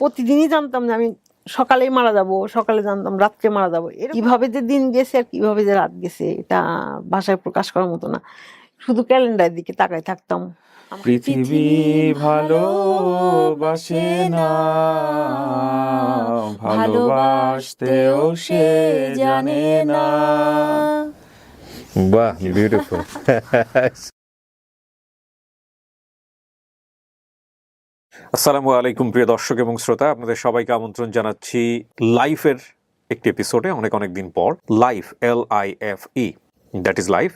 প্রতিদিনই জানতাম যে আমি সকালেই মারা যাব, সকালে জানতাম রাত্রে মারা যাবো। কিভাবে যে দিন গেছে আর কিভাবে যে রাত গেছে এটা ভাষায় প্রকাশ করার মতো না। শুধু ক্যালেন্ডারের দিকে তাকায় থাকতাম। পৃথিবী ভালোবাসে না, ভালোবাসতেও সে জানে না। বাহ, বিউটিফুল। আসসালামু আলাইকুম প্রিয় দর্শক এবং শ্রোতা, আপনাদের সবাইকে আমন্ত্রণ জানাচ্ছি লাইফের একটি এপিসোডে। অনেক দিন পর life, LIFE, that is life.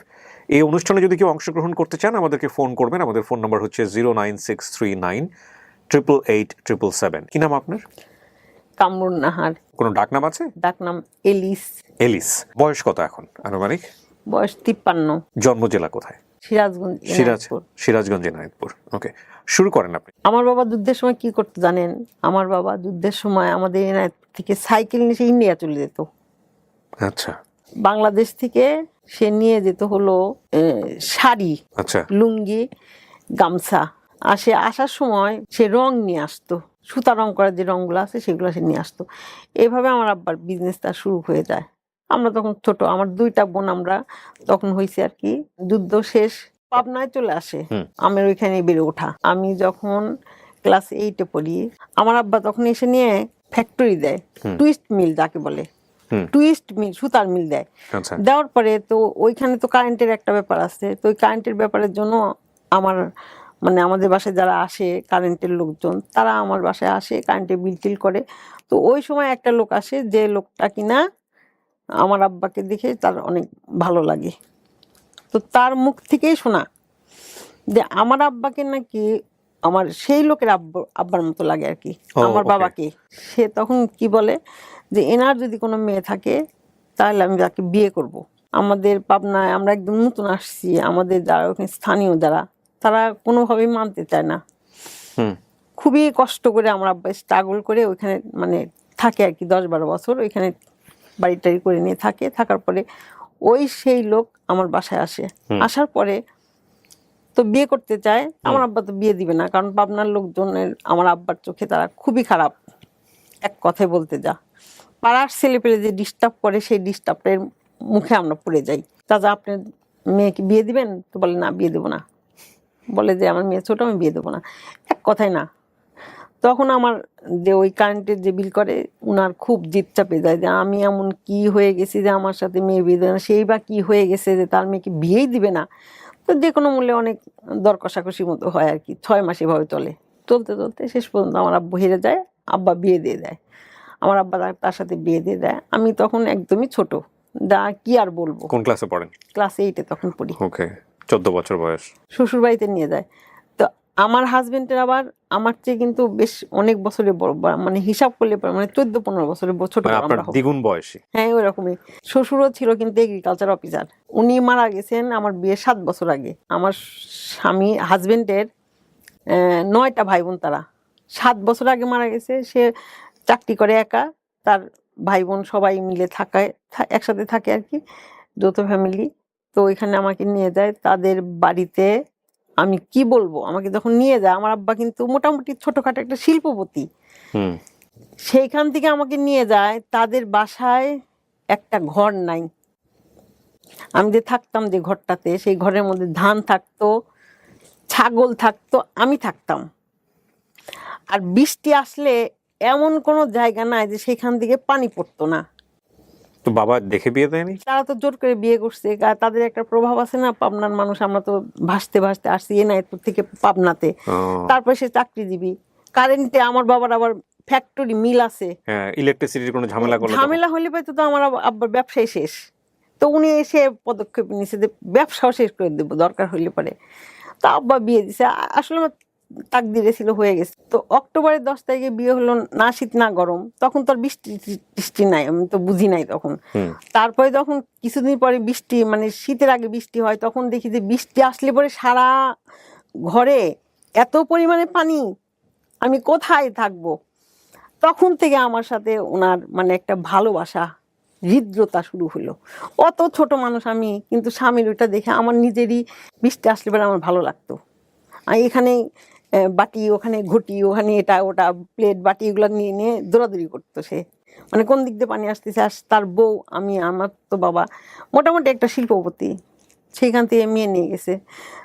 এই অনুষ্ঠানে যদি কেউ অংশগ্রহণ করতে চান আমাদেরকে ফোন করবেন। আমাদের ফোন নাম্বার হচ্ছে 09639887777। কি নাম আপনার? কামরুন নাহার। কোনো ডাকনাম আছে? ডাকনাম এলিস। এলিস। বয়স কত এখন আনুমানিক? বয়স 53। জন্ম জেলা কোথায়? সিরাজগঞ্জ। সিরাজগঞ্জ, এনায়েতপুর। ওকে, শুরু করেন আপনি। আমার বাবা যুদ্ধের সময় কি করতে জানেন? আমার বাবা যুদ্ধের সময় আমাদের এনায়েতপুর থেকে সাইকেল নিয়ে ইন্ডিয়া চলে যেত। আচ্ছা। বাংলাদেশ থেকে সে নিয়ে যেত হলো শাড়ি, আচ্ছা, লুঙ্গি, গামছা। আর সে আসার সময় সে রং নিয়ে আসতো, সুতা রং করার যে রংগুলো আছে সেগুলো সে নিয়ে আসতো। এইভাবে আমার আব্বার বিজনেসটা শুরু হয়ে যায়। আমরা তখন ছোট, আমার 2টা বোন, আমরা তখন হয়েছে আর কি যুদ্ধ শেষ, পাবনায় চলে আসে। আমার ওইখানে বেড়ে ওঠা। আমি যখন ক্লাস 8-এ পড়ি, আমার আব্বা তখন এসে নিয়ে ফ্যাক্টরি দেয়, টুইস্ট মিল যাকে বলে, টুইস্ট মিল, সুতার মিল দেয়। দেওয়ার পরে তো ওইখানে তো কারেন্টের একটা ব্যাপার আছে। তো ওই কারেন্টের ব্যাপারের জন্য আমার মানে আমাদের বাসায় যারা আসে কারেন্টের লোকজন, তারা আমার বাসায় আসে, কারেন্টের বিল টিল করে। তো ওই সময় একটা লোক আসে, যে লোকটা কিনা আমার আব্বাকে দেখে তার অনেক ভালো লাগে। তো তার মুখ থেকেই শোনা যে আমার আব্বাকে নাকি আমার সেই লোকের আব্বার মতো লাগে আর কি, আমার বাবাকে। সে তখন কি বলে যে এনার যদি কোনো মেয়ে থাকে তাহলে আমি তাকে বিয়ে করব। আমাদের পাবনায় আমরা একদম নতুন আসছি, আমাদের যারা ওখানে স্থানীয় যারা, তারা কোনোভাবেই মানতে চায় না। খুবই কষ্ট করে আমার আব্বা স্ট্রাগল করে ওইখানে মানে থাকে আর কি, 10-12 বছর ওইখানে বাড়ি টাড়ি করে নিয়ে থাকে। থাকার পরে ওই সেই লোক আমার বাসায় আসে। আসার পরে তো বিয়ে করতে চায়, আমার আব্বা তো বিয়ে দিবে না, কারণ পাবনার লোকজনের আমার আব্বার চোখে তারা খুবই খারাপ, এক কথায় বলতে যা। পাড়ার ছেলে পেলে যে ডিস্টার্ব করে, সেই ডিস্টার্বের মুখে আমরা পড়ে যাই। চাচা আপনার মেয়েকে বিয়ে দিবেন? তো বলে না, বিয়ে দেবো না। বলে যে আমার মেয়ে ছোট, আমি বিয়ে দেবো না। এক কথায় না। তখন আমার যে ওই কারেন্টের যে বিল করে, উনার খুব জিদ চাপে যায় যে আমি এমন কি হয়ে গেছি যে আমার সাথে মেয়ে বিয়ে দেবে না, সেই বা কি হয়ে গেছে যে তার মেয়েকে বিয়েই দিবে না। তো যে কোনো মূল্যে অনেক দর কষাকষির মতো হয় আর কি। 6 মাস এভাবে চলতে শেষ পর্যন্ত আমার আব্বু হেরে যায়, আব্বা বিয়ে দিয়ে দেয়। আমার আব্বা তার সাথে বিয়ে দিয়ে দেয়। আমি তখন একদমই ছোট, কি আর বলবো। কোন ক্লাসে পড়েন? ক্লাস 8-এ তখন পড়ি। ওকে, 14 বছর বয়স। শ্বশুর বাড়িতে নিয়ে যায়। তো আমার হাজবেন্ডের আবার আমার চেয়ে কিন্তু বেশ অনেক বছরের বড়, মানে হিসাব করলে মানে 14-15 বছরের ছোট। আপনার দ্বিগুণ বয়সী? হ্যাঁ, ওই রকমই। শ্বশুরও ছিল কিন্তু এগ্রিকালচার অফিসার। উনি মারা গেছেন আমার বিয়ের 7 বছর আগে। আমার স্বামী হাজবেন্ডের 9টা ভাই বোন, তারা 7 বছর আগে মারা গেছে। সে চাকরি করে একা, তার ভাই বোন সবাই মিলে একসাথে থাকে আর কি, যৌথ ফ্যামিলি। তো ওইখানে আমাকে নিয়ে যায় তাদের বাড়িতে। আমি কি বলবো, আমাকে যখন নিয়ে যায়, আমার আব্বা কিন্তু মোটামুটি ছোটখাটো একটা শিল্পপতি। সেইখান থেকে আমাকে নিয়ে যায় তাদের বাসায়, একটা ঘর নাই। আমি যে থাকতাম যে ঘরটাতে, সেই ঘরের মধ্যে ধান থাকতো, ছাগল থাকতো, আমি থাকতাম। আর বৃষ্টি আসলে এমন কোনো জায়গা নাই যে সেখান থেকে পানি পড়তো না। তো বাবা দেখে বিয়ে দেয়নি? তারা তো জোর করে বিয়ে করছে, তাদের একটা প্রভাব আছে না, পাবনার মানুষ। আমরা তো ভাসতে আসছি এনায়েতপুর থেকে পাবনাতে। তারপরে সে চাকরিজীবী, কারেন্টে আমার বাবার আবার ফ্যাক্টরি মিল আছে, ইলেকট্রিসিটির কোনো ঝামেলা হলে তো আমার আব্বার ব্যবসায় শেষ। তো উনি এসে পদক্ষেপ নিয়েছে যে ব্যবসাও শেষ করে দেবো দরকার হইলে পরে। তা আব্বা বিয়ে দিছে। আসলে আমার তাকদিরে ছিল, হয়ে গেছে। তো অক্টোবরের 10 তারিখে বিয়ে হলো, না শীত না গরম। তখন তো আর বৃষ্টি নাই, আমি তো বুঝি নাই তখন। তারপরে যখন কিছুদিন পরে বৃষ্টি, মানে শীতের আগে বৃষ্টি হয়, তখন দেখি যে বৃষ্টি আসলে পরে সারা ঘরে এত পরিমাণে পানি, আমি কোথায় থাকবো। তখন থেকে আমার সাথে ওনার মানে একটা ভালোবাসা, হৃদ্রতা শুরু হলো। অত ছোট মানুষ আমি, কিন্তু স্বামীর ওইটা দেখে আমার নিজেরই বৃষ্টি আসলে পরে আমার ভালো লাগতো। এখানে বাটি ওখানে, ঘটি ওখানে, এটা ওটা প্লেট বাটি এগুলো নিয়ে নিয়ে দৌড়াদৌড়ি করতো সে, মানে কোন দিক দিয়ে পানি আসতেছে। আর তার বউ, আমার তো বাবা মোটামুটি একটা শিল্পপতি, সেইখান থেকে মেয়ে নিয়ে গেছে,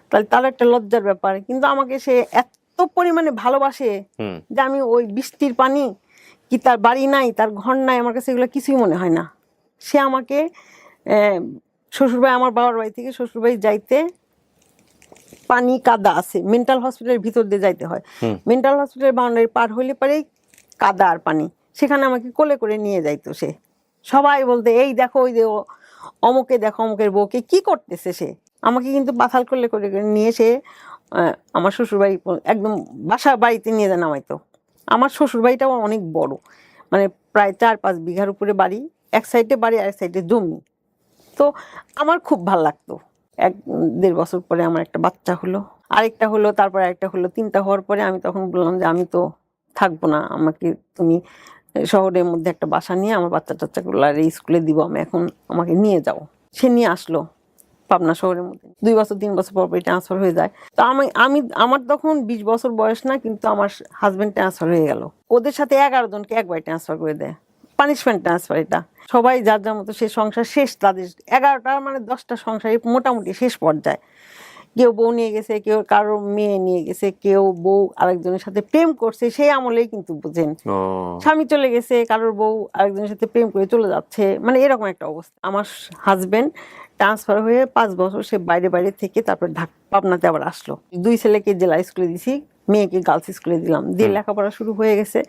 তাহলে তার একটা লজ্জার ব্যাপার। কিন্তু আমাকে সে এত পরিমাণে ভালোবাসে যে আমি ওই বৃষ্টির পানি কি তার বাড়ি নাই, তার ঘর নাই, আমার কাছে এগুলো কিছুই মনে হয় না। সে আমাকে শ্বশুরবাড়ি, আমার বাবার বাড়ি থেকে শ্বশুরবাড়ি যাইতে পানি কাদা আছে, মেন্টাল হসপিটালের ভিতর দিয়ে যাইতে হয়, মেন্টাল হসপিটালের বাউন্ডারি পার হইলে পরেই কাদা আর পানি, সেখানে আমাকে কোলে করে নিয়ে যাইতো সে। সবাই বলতে, এই দেখো ওই যে অমুকে দেখো, অমুকের বউকে কি করতেছে সে। আমাকে কিন্তু পাথাল করলে করে করে নিয়ে সে আমার শ্বশুরবাড়ি একদম বাসা বাড়িতে নিয়ে যায় নামাইতো। আমার শ্বশুরবাড়িটাও অনেক বড়, মানে প্রায় 4-5 বিঘার উপরে বাড়ি, এক সাইডে বাড়ি আর এক সাইডে জমি। তো আমার খুব ভাল লাগতো। 1-1.5 বছর পরে আমার একটা বাচ্চা হলো, আরেকটা হলো, তারপরে আরেকটা হলো, 3টা হওয়ার পরে আমি তখন বললাম যে আমি তো থাকবো না, আমাকে তুমি শহরের মধ্যে একটা বাসা নিয়ে আমার বাচ্চা টাচ্চাগুলো স্কুলে দিব, আমি এখন আমাকে নিয়ে যাও। সে নিয়ে আসলো পাবনা শহরের মধ্যে। 2 বছর 3 বছর পর ট্রান্সফার হয়ে যায়। তো আমার তখন 20 বছর বয়স না, কিন্তু আমার হাজবেন্ড ট্রান্সফার হয়ে গেল। ওদের সাথে 11 জনকে একবার ট্রান্সফার করে দেয়, পানিশমেন্ট ট্রান্সফার। এটা সবাই যার যার মতো, সে সংসার শেষ তাদের, 11টা মানে 10টা সংসারে মোটামুটি শেষ পর্যায়ে। কেউ বউ নিয়ে গেছে, কেউ কারো মেয়ে নিয়ে গেছে, কেউ বউ আরেকজনের সাথে প্রেম করছে, সেই আমলেই কিন্তু বুঝেন, স্বামী চলে গেছে, কারোর বউ আরেকজনের সাথে প্রেম করে চলে যাচ্ছে, মানে এরকম একটা অবস্থা। আমার হাজবেন্ড ট্রান্সফার হয়ে 5 বছর সে বাইরে বাইরে থেকে তারপর পাবনাতে আবার আসলো। 2 ছেলেকে জেলা স্কুলে দিছি, মেয়েকে গার্লস স্কুলে দিলাম, দিয়ে লেখাপড়া শুরু হয়ে গেছে।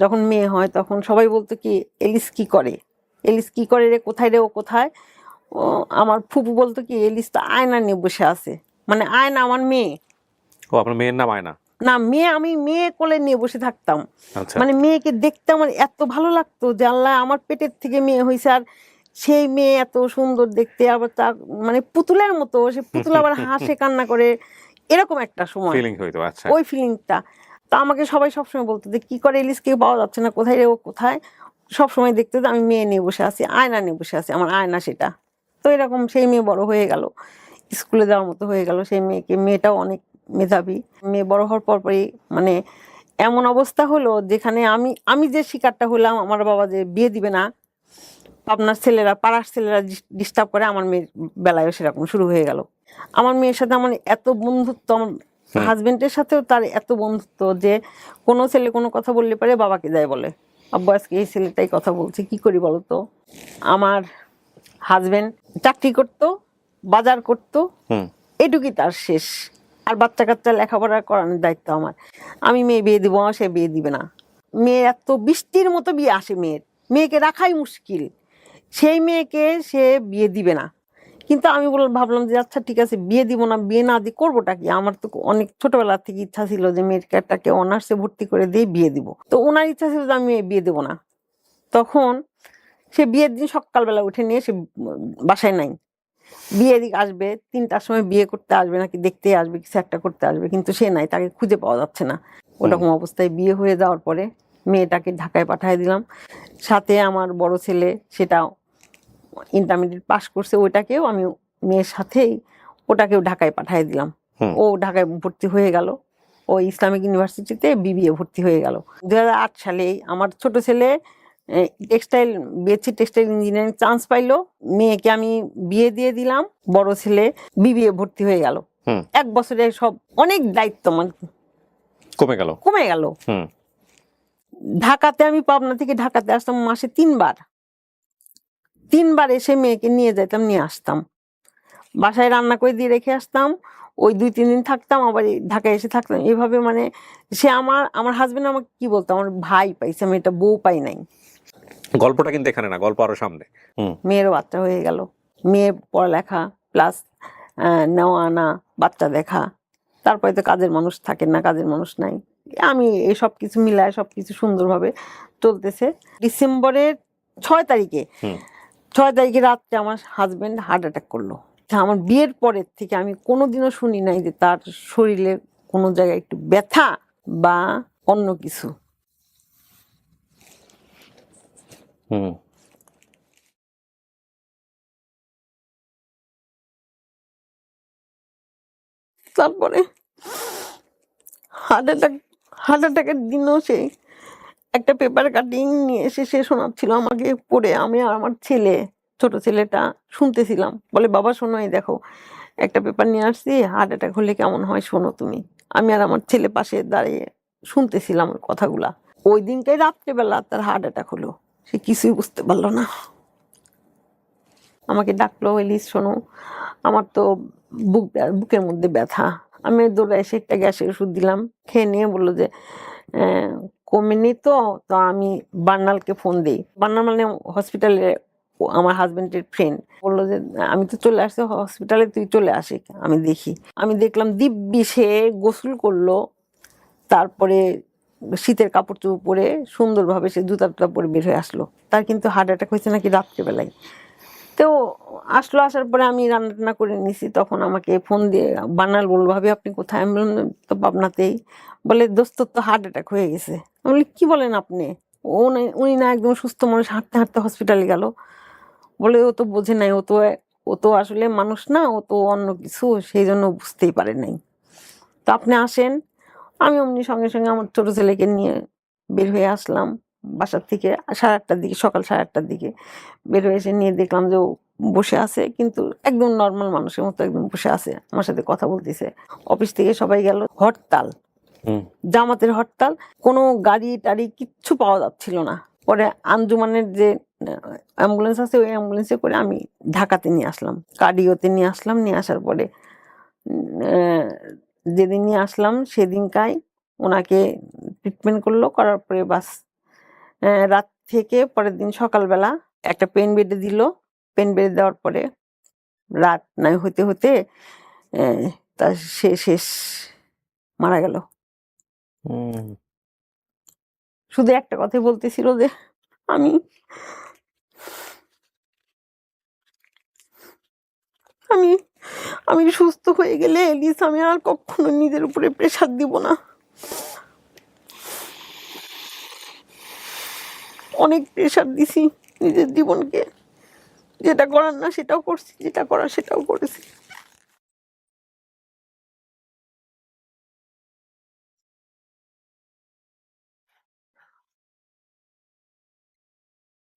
যখন মেয়ে হয় তখন সবাই বলতো কি, এলিস কি করে, এলিস কি করে রে, কোথায় রে, ও কোথায়। ও আমার ফুপু বলতো কি, এলিস তো আয়না নিয়ে বসে আছে, মানে আয়না আমার মেয়ে। ও, আপনার মেয়ের নাম আয়না? না, মেয়ে, আমি মেয়ে কোলে নিয়ে বসে থাকতাম। আচ্ছা। মানে মেয়েকে দেখতে আমার এত ভালো লাগতো যে আল্লাহ আমার পেটের থেকে মেয়ে হয়েছে, আর সেই মেয়ে এত সুন্দর দেখতে, আবার তার মানে পুতুলের মতো, সে পুতুল আবার হাসে কান্না করে, এরকম একটা সময় ফিলিং হইতো। আচ্ছা। ওই ফিলিংটা। তা আমাকে সবাই সবসময় বলতো যে কি করে এলিস, কেউ পাওয়া যাচ্ছে না, কোথায় রে, ও কোথায়। সবসময় দেখতে যে আমি মেয়ে নিয়ে বসে আছি, আয়না নিয়ে বসে আছি, আমার আয়না সেটা। তো এরকম সেই মেয়ে বড় হয়ে গেল, স্কুলে যাওয়ার মতো হয়ে গেল সেই মেয়েটাও অনেক মেধাবী। মেয়ে বড় হওয়ার পরপরই মানে এমন অবস্থা হলো যেখানে আমি যে শিকারটা হলাম, আমার বাবা যে বিয়ে দিবে না, পাবনার ছেলেরা, পাড়ার ছেলেরা ডিস্টার্ব করে, আমার মেয়ের বেলায়ও সেরকম শুরু হয়ে গেল। আমার মেয়ের সাথে আমার এত বন্ধুত্ব, আমার হাজবেন্ডের সাথেও তার এত বন্ধুত্ব যে কোনো ছেলে কোনো কথা বললে পারে বাবাকে যায় বলে, আব্বু আজকে এই ছেলেটাই কথা বলছে, কি করি বলো তো। আমার হাজবেন্ড চাকরি করতো, বাজার করতো, এটুকুই তার শেষ। আর বাচ্চা কাচ্চা লেখাপড়া করানোর দায়িত্ব আমার। আমি মেয়ে বিয়ে দিব, সে বিয়ে দিবে না। মেয়ে এত বৃষ্টির মতো বিয়ে আসে, মেয়েকে রাখাই মুশকিল, সেই মেয়েকে সে বিয়ে দিবে না। কিন্তু আমি ভাবলাম যে আচ্ছা ঠিক আছে, বিয়ে দিব না, বিয়ে না দিয়ে করবোটা কি। আমার তো অনেক ছোটবেলা থেকে ইচ্ছা ছিল যে মেয়েটাকে অনার্সে ভর্তি করে দিয়ে বিয়ে দিব। তো ওনার ইচ্ছা ছিল যে আমি বিয়ে দেবো না। তখন সে বিয়ের দিন সকালবেলা উঠে নিয়ে সে বাসায় নাই, বিয়ে দিক আসবে 3টার সময়, বিয়ে করতে আসবে নাকি দেখতে আসবে, কিছু একটা করতে আসবে, কিন্তু সে নাই, তাকে খুঁজে পাওয়া যাচ্ছে না। ওরকম অবস্থায় বিয়ে হয়ে যাওয়ার পরে মেয়েটাকে ঢাকায় পাঠিয়ে দিলাম। সাথে আমার বড় ছেলে, সেটাও ইন্টারমিডিয়েট পাস করছে, ওইটাকেও আমি মেয়ের সাথেই ওটাকেও ঢাকায় পাঠিয়ে দিলাম। ও ঢাকায় ভর্তি হয়ে গেল, ও ইসলামিক ইউনিভার্সিটিতে বিবিএ ভর্তি হয়ে গেল। 2008 সালে আমার ছোট ছেলে textile, BSc textile engineering chance পাইলো, মেয়েকে আমি বিয়ে দিয়ে দিলাম, বড় ছেলে বিবিএ ভর্তি হয়ে গেল। 1 বছরে সব অনেক দায়িত্ব মানে কমে গেল। ঢাকাতে আমি পাবনা থেকে ঢাকাতে আসতাম মাসে 3বার এসে মেয়েকে নিয়ে যেতাম, নিয়ে আসতাম, বাসায় রান্না করে দিয়ে রেখে আসতাম, ওই 2-3 দিন থাকতাম, আবার ঢাকায় এসে থাকতাম। এইভাবে মানে সে আমার হাজবেন্ড আমাকে কি বলতো, আমার ভাই পাইছে, আমি এটা বউ পাই নাই। গল্পটা কিন্তু এখানে না, গল্প আরো সামনে। মেয়েরও বাচ্চা হয়ে গেল, মেয়ের পড়ালেখা প্লাস নেওয়া আনা, বাচ্চা দেখা, তারপরে তো কাজের মানুষ থাকেন না, কাজের মানুষ নাই। আমি এই সব কিছু মিলায় সবকিছু সুন্দরভাবে চলতেছে। ডিসেম্বরের 6 তারিখে রাত্রে আমার হাজবেন্ড হার্ট অ্যাটাক করলো। আমার বিয়ের পরের থেকে আমি কোনোদিনও শুনি নাই যে তার শরীরে কোনো জায়গায় একটু ব্যথা বা অন্য কিছু। তারপরে হার্ট অ্যাটাকের দিনও সে একটা পেপার কাটিং নিয়ে এসে সে শোনাচ্ছিল আমাকে পড়ে, আমি আর আমার ছোট ছেলেটা শুনতেছিলাম। বলে, বাবা শোনো, এই দেখো একটা পেপার নিয়ে আসছি, হার্ট অ্যাটাক হলে কেমন হয় শোনো তুমি। আমি আর আমার ছেলে পাশে দাঁড়িয়ে শুনতেছিলাম ওর কথাগুলা। ওই দিনটাই রাত্রেবেলা তার হার্ট অ্যাটাক হলো, সে কিছুই বুঝতে পারলো না। আমাকে ডাকলো, এলিস শোনো, আমার তো বুকের মধ্যে ব্যথা। আমি দৌড়ে এসে একটা গ্যাসের ওষুধ দিলাম, খেয়ে নিয়ে বললো যে কমেনি। তো তো আমি বার্নালকে ফোন দিই। বার্নাল মানে হসপিটালে আমার হাজবেন্ডের ফ্রেন্ড। বললো যে আমি তো চলে আসছি হসপিটালে, তুই চলে আসি, আমি দেখি। আমি দেখলাম দিব্যি সে গোসল করলো, তারপরে শীতের কাপড় চোপড় পরে সুন্দরভাবে সে জুতা টুতা পরে বের হয়ে আসলো। তার কিন্তু হার্ট অ্যাটাক হয়েছে নাকি রাত্রেবেলায়। তো আসলো, আসার পরে আমি রান্না টান্না করে নিছি। তখন আমাকে ফোন দিয়ে বানাল বললো, ভাবি আপনি কোথায়? আমি বললাম তো পাবনাতেই। বলে, দোস্ত তো হার্ট অ্যাটাক হয়ে গেছে। আমি বলি, কি বলেন আপনি? উনি না একদম সুস্থ মানুষ, হাঁটতে হাঁটতে হসপিটালে গেল। বলে, ও তো বোঝে নাই, ও তো আসলে মানুষ না, ও তো অন্য কিছু, সেই জন্য বুঝতেই পারে নাই। তো আপনি আসেন। আমি অমনি সঙ্গে সঙ্গে আমার ছোট ছেলেকে নিয়ে বের হয়ে আসলাম বাসার থেকে। 8:30টার দিকে, সকাল 8:30টার দিকে বের হয়ে এসে নিয়ে দেখলাম যে ও বসে আছে, কিন্তু একদম নর্মাল মানুষের মতো একদম বসে আছে, আমার সাথে কথা বলতেছে। অফিস থেকে সবাই গেল, হরতাল, জামাতের হরতাল, কোনো গাড়ি টাড়ি কিচ্ছু পাওয়া যাচ্ছিল না। পরে আঞ্জুমানের যে অ্যাম্বুলেন্স আছে, ওই অ্যাম্বুলেন্সে করে আমি ঢাকাতে নিয়ে আসলাম, কার্ডিওতে নিয়ে আসলাম। নিয়ে আসার পরে যেদিন নিয়ে আসলাম সেদিনকাই ওনাকে ট্রিটমেন্ট করলো, করার পরে বাস রাত থেকে পরের দিন সকালবেলা একটা পেন বেডে দিল। পেন বেডে দেওয়ার পরে রাত নাই হতে হতে তার শেষ মারা গেল। শুধু একটা কথাই বলতেছিল যে আমি আমি আমি সুস্থ হয়ে গেলে এলিস আমি আর কখনো নিজের উপরে প্রেশার দিব না। অনেক প্রেশার দিছি নিজের জীবনকে, যেটা করার না সেটাও করছি, যেটা করার সেটাও করেছি।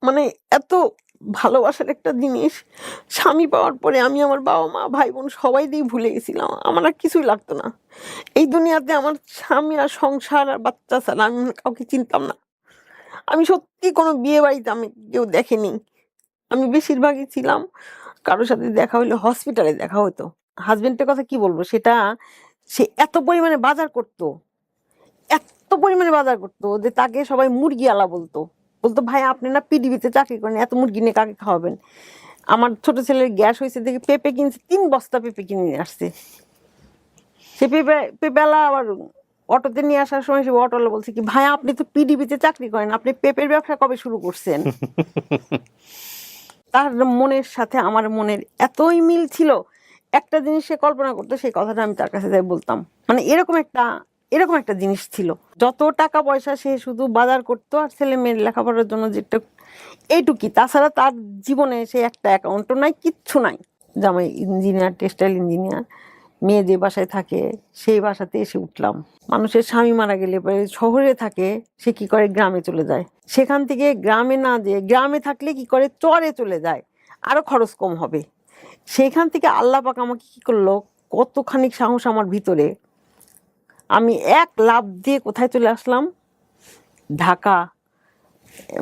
মানে এত ভালোবাসার একটা জিনিস স্বামী পাওয়ার পরে আমি আমার বাবা মা ভাই বোন সবাই দিয়ে ভুলে গেছিলাম। আমার আর কিছুই লাগতো না এই দুনিয়াতে। আমার স্বামী আর সংসার আর বাচ্চা ছাড়া আমি কাউকে চিনতাম না। আমি সত্যি কোনো বিয়ে বাড়িতে আমি কেউ দেখেনি। আমি বেশিরভাগই ছিলাম কারোর সাথে দেখা হইলে হসপিটালে দেখা হতো। হাজবেন্ডের কথা কি বলবো, সেটা সে এত পরিমাণে বাজার করতো, এত পরিমাণে বাজার করতো যে তাকে সবাই মুরগি আলা বলতো। বলতো, ভাই আপনি না পিডিবিতে চাকরি করেন, এত মুরগি নিয়ে কাকে খাওয়াবেন? আমার ছোট ছেলের গ্যাস হয়েছে দেখে পেঁপে কিনছে, 3 বস্তা পেঁপে কিনে নিয়ে আসছে। সে পেঁপেলা আবার অটোতে নিয়ে আসার সময় সে অটোলা বলছে কি, ভাই আপনি তো পিডিবিতে চাকরি করেন, আপনি পেঁপের ব্যবসা কবে শুরু করছেন? তার মনের সাথে আমার মনের এতই মিল ছিল। একটা জিনিস সে কল্পনা করতো, সেই কথাটা আমি তার কাছে যাই বলতাম। মানে এরকম একটা জিনিস ছিল। যত টাকা পয়সা সে শুধু বাজার করতো আর ছেলে মেয়ের লেখাপড়ার জন্য যেটা এইটুকি, তাছাড়া তার জীবনে সে একটা অ্যাকাউন্টও নাই, কিচ্ছু নাই। জামাই ইঞ্জিনিয়ার, টেক্সটাইল ইঞ্জিনিয়ার, মেয়ে যে বাসায় থাকে সেই বাসাতে এসে উঠলাম। মানুষের স্বামী মারা গেলে পরে শহরে থাকে, সে কি করে গ্রামে চলে যায়। সেখান থেকে গ্রামে না যেয়ে, গ্রামে থাকলে কি করে চরে চলে যায়, আরো খরচ কম হবে। সেখান থেকে আল্লাহ পাক আমাকে কি করলো, কতখানি সাহস আমার ভিতরে, আমি এক লাফ দিয়ে কোথায় চলে আসলাম, ঢাকা,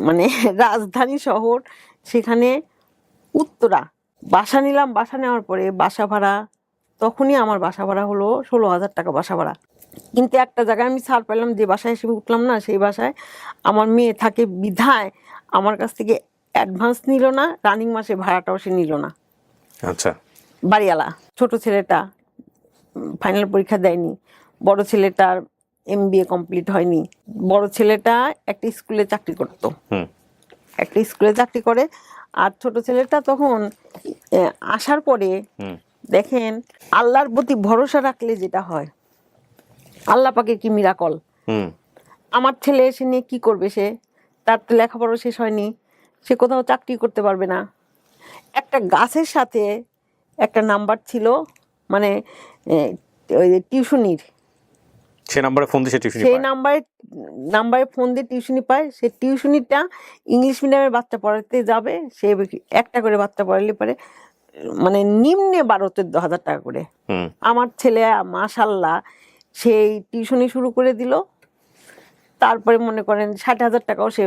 মানে রাজধানী শহর। সেখানে উত্তরা বাসা নিলাম। বাসা নেওয়ার পরে বাসা ভাড়া, তখনই আমার বাসা ভাড়া হলো 16,000 টাকা বাসা ভাড়া। কিন্তু একটা জায়গায় আমি ছাড় পেলাম, যে বাসায় এসে উঠলাম না সেই বাসায় আমার মেয়ে থাকে বিধায় আমার কাছ থেকে অ্যাডভান্স নিল না, রানিং মাসে ভাড়াটাও সে নিল না। আচ্ছা। বাড়িওয়ালা। ছোট ছেলেটা ফাইনাল পরীক্ষা দেয়নি, বড় ছেলেটার MBA কমপ্লিট হয়নি। বড় ছেলেটা একটা স্কুলে চাকরি করতো, একটা স্কুলে চাকরি করে। আর ছোট ছেলেটা তখন আসার পরে দেখেন আল্লাহর প্রতি ভরসা রাখলে যেটা হয়, আল্লাহ পাকের কি মিরাকল। আমার ছেলে এসে নিয়ে কি করবে, সে তার তো লেখাপড়া শেষ হয়নি, সে কোথাও চাকরি করতে পারবে না। একটা গাছের সাথে একটা নাম্বার ছিল, মানে ওই টিউশনির সে নাম্বারে ফোন দিয়ে সে টিউশনি সেই পায়। নাম্বারে ফোন দিয়ে টিউশনি পায়। সে টিউশনিটা ইংলিশ মিডিয়ামের বাচ্চা পড়াতে যাবে, সে একটা করে বাচ্চা পড়ালে পারে মানে নিম্নে 12-14 হাজার টাকা করে। হুম আমার ছেলে মাশাল্লাহ সেই টিউশনি শুরু করে দিল, তারপরে মনে করেন 60,000 টাকাও সে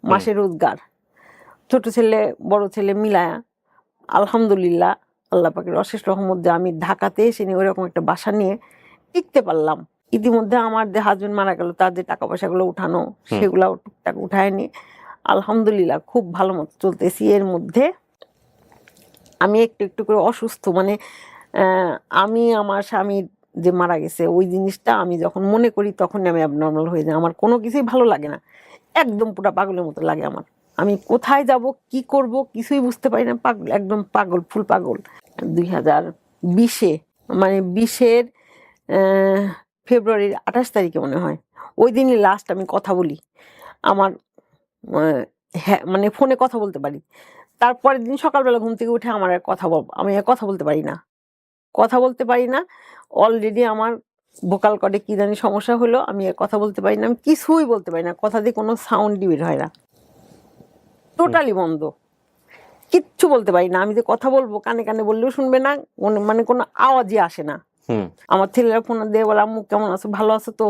মাসে রোজগার। ছোট ছেলে বড় ছেলে মিলায়া আলহামদুলিল্লাহ আল্লাহ পাকের অশেষ রহমত যে আমি ঢাকাতে এসে নিয়ে ওইরকম একটা বাসা নিয়ে টিকতে পারলাম। ইতিমধ্যে আমার যে হাজবেন্ড মারা গেল, তার যে টাকা পয়সাগুলো উঠানো সেগুলাও টুকটাক উঠায় নিয়ে আলহামদুলিল্লাহ খুব ভালো মতো চলতেছি। এর মধ্যে আমি একটু একটু করে অসুস্থ, মানে আমি আমার স্বামীর যে মারা গেছে ওই জিনিসটা আমি যখন মনে করি তখন আমি অ্যাবনর্মাল হয়ে যাই। আমার কোনো কিছুই ভালো লাগে না, একদম পুরা পাগলের মতো লাগে আমার। আমি কোথায় যাব কি করব কিছুই বুঝতে পারি না, পাগল, একদম পাগল, ফুল পাগল। 2020-এ মানে 20-এর ফেব্রুয়ারির 28 তারিখে মনে হয়, ওই দিনই লাস্ট আমি কথা বলি। আমার হ্যাঁ মানে ফোনে কথা বলতে পারি। তারপরের দিন সকালবেলা ঘুম থেকে উঠে আমার আর আমি আর কথা বলতে পারি না, কথা বলতে পারি না। অলরেডি আমার ভোকাল কর্ডে কি জানি সমস্যা হলো, আমি আর কথা বলতে পারি না, আমি কিছুই বলতে পারি না, কথা দিয়ে কোনো সাউন্ডই বের হয় না, টোটালি বন্ধ, কিচ্ছু বলতে পারি না। আমি যে কথা বলবো কানে কানে বললেও শুনবে না, মানে কোনো আওয়াজই আসে না। হুম আমার ছেলেরা ফোন দিয়ে বলে আম্মু কেমন আছো, ভালো আছো তো,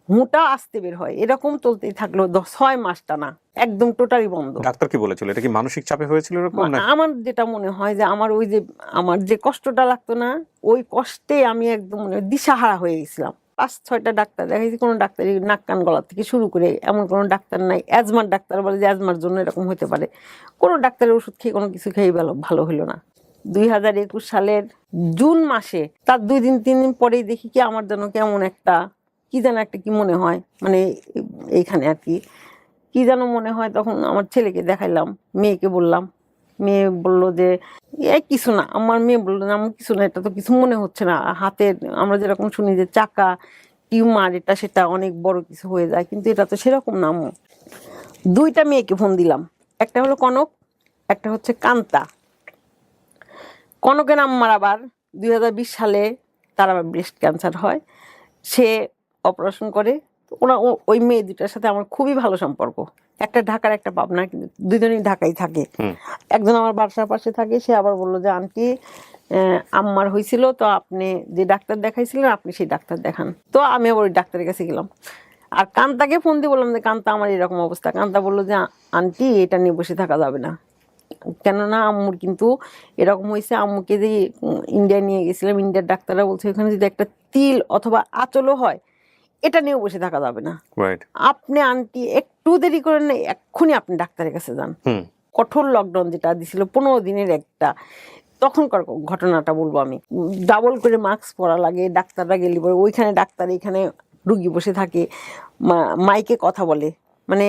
হুঁটা আসতে বের হয়। এরকম চলতেই থাকলো 6 মাস টানা, একদম টোটালি বন্ধ। ডাক্তার কি বলেছিল, এটা কি মানসিক চাপে হয়েছিল এরকম না? আমার যেটা মনে হয় যে আমার ওই যে আমার যে কষ্টটা লাগতো না, ওই কষ্টে আমি একদম মানে দিশাহারা হয়ে গেছিলাম। 5-6টা ডাক্তার দেখাইছি, কোনো ডাক্তারই নাক কান গলা থেকে শুরু করে এমন কোনো ডাক্তার নাই। অ্যাজমার ডাক্তার বলে যে অ্যাজমার জন্য এরকম হতে পারে, কোনো ডাক্তারের ওষুধ খেয়ে কোনো কিছু খেয়ে ভালো হলো না। 2021 সালের জুন মাসে তার 2-3 দিন পরেই দেখি কি আমার যেন কেমন একটা কি যেন একটা কি মনে হয়, মানে এইখানে আর কি যেন মনে হয়। তখন আমার ছেলেকে দেখাইলাম, মেয়েকে বললাম, মেয়ে বললো যে এই কিছু না। আমার মেয়ে বললো না আমার কিছু না, এটা তো কিছু মনে হচ্ছে না, হাতের আমরা যেরকম শুনি যে চাকা টিউমার এটা সেটা অনেক বড় কিছু হয়ে যায়, কিন্তু এটা তো সেরকম না আম্মু। 2টা মেয়েকে ফোন দিলাম, একটা হলো কনক, একটা হচ্ছে কান্তা। কনকের আম্মার আবার 2020 সালে তার আবার ব্রেস্ট ক্যান্সার হয়, সে অপারেশন করে। ওই মেয়ে দুটার সাথে আমার খুবই ভালো সম্পর্ক, একটা ঢাকার একটা পাবনা, কিন্তু দুজনেই ঢাকায় থাকে। একজন আমার বাসার পাশে থাকে, সে আবার বললো যে আন্টি আম্মার হয়েছিল তো আপনি যে ডাক্তার দেখাইছিলেন আপনি সেই ডাক্তার দেখান। তো আমি আবার ওই ডাক্তারের কাছে গেলাম, আর কান্তাকে ফোন দিয়ে বললাম যে কান্তা আমার এরকম অবস্থা। কান্তা বললো যে আন্টি এটা নিয়ে বসে থাকা যাবে না, কেননা আম্মুর কিন্তু এরকম হয়েছে। আম্মুকে যে ইন্ডিয়া নিয়ে গেছিলাম, ইন্ডিয়ার ডাক্তাররা বলছে ওখানে যদি একটা তিল অথবা আঁচলও হয় এটা নিয়েও বসে থাকা যাবে না, আপনি আন্টি একটু দেরি করেন না, এক্ষুনি আপনি ডাক্তারের কাছে যান। কঠোর লকডাউন যেটা দিছিল 15 দিনের একটা, তখনকার ঘটনাটা বলবো আমি। ডাবল করে মাস্ক পরা লাগে, ডাক্তাররা গেলে পরে ওইখানে ডাক্তার এখানে রুগী বসে থাকে, মাইকে কথা বলে, মানে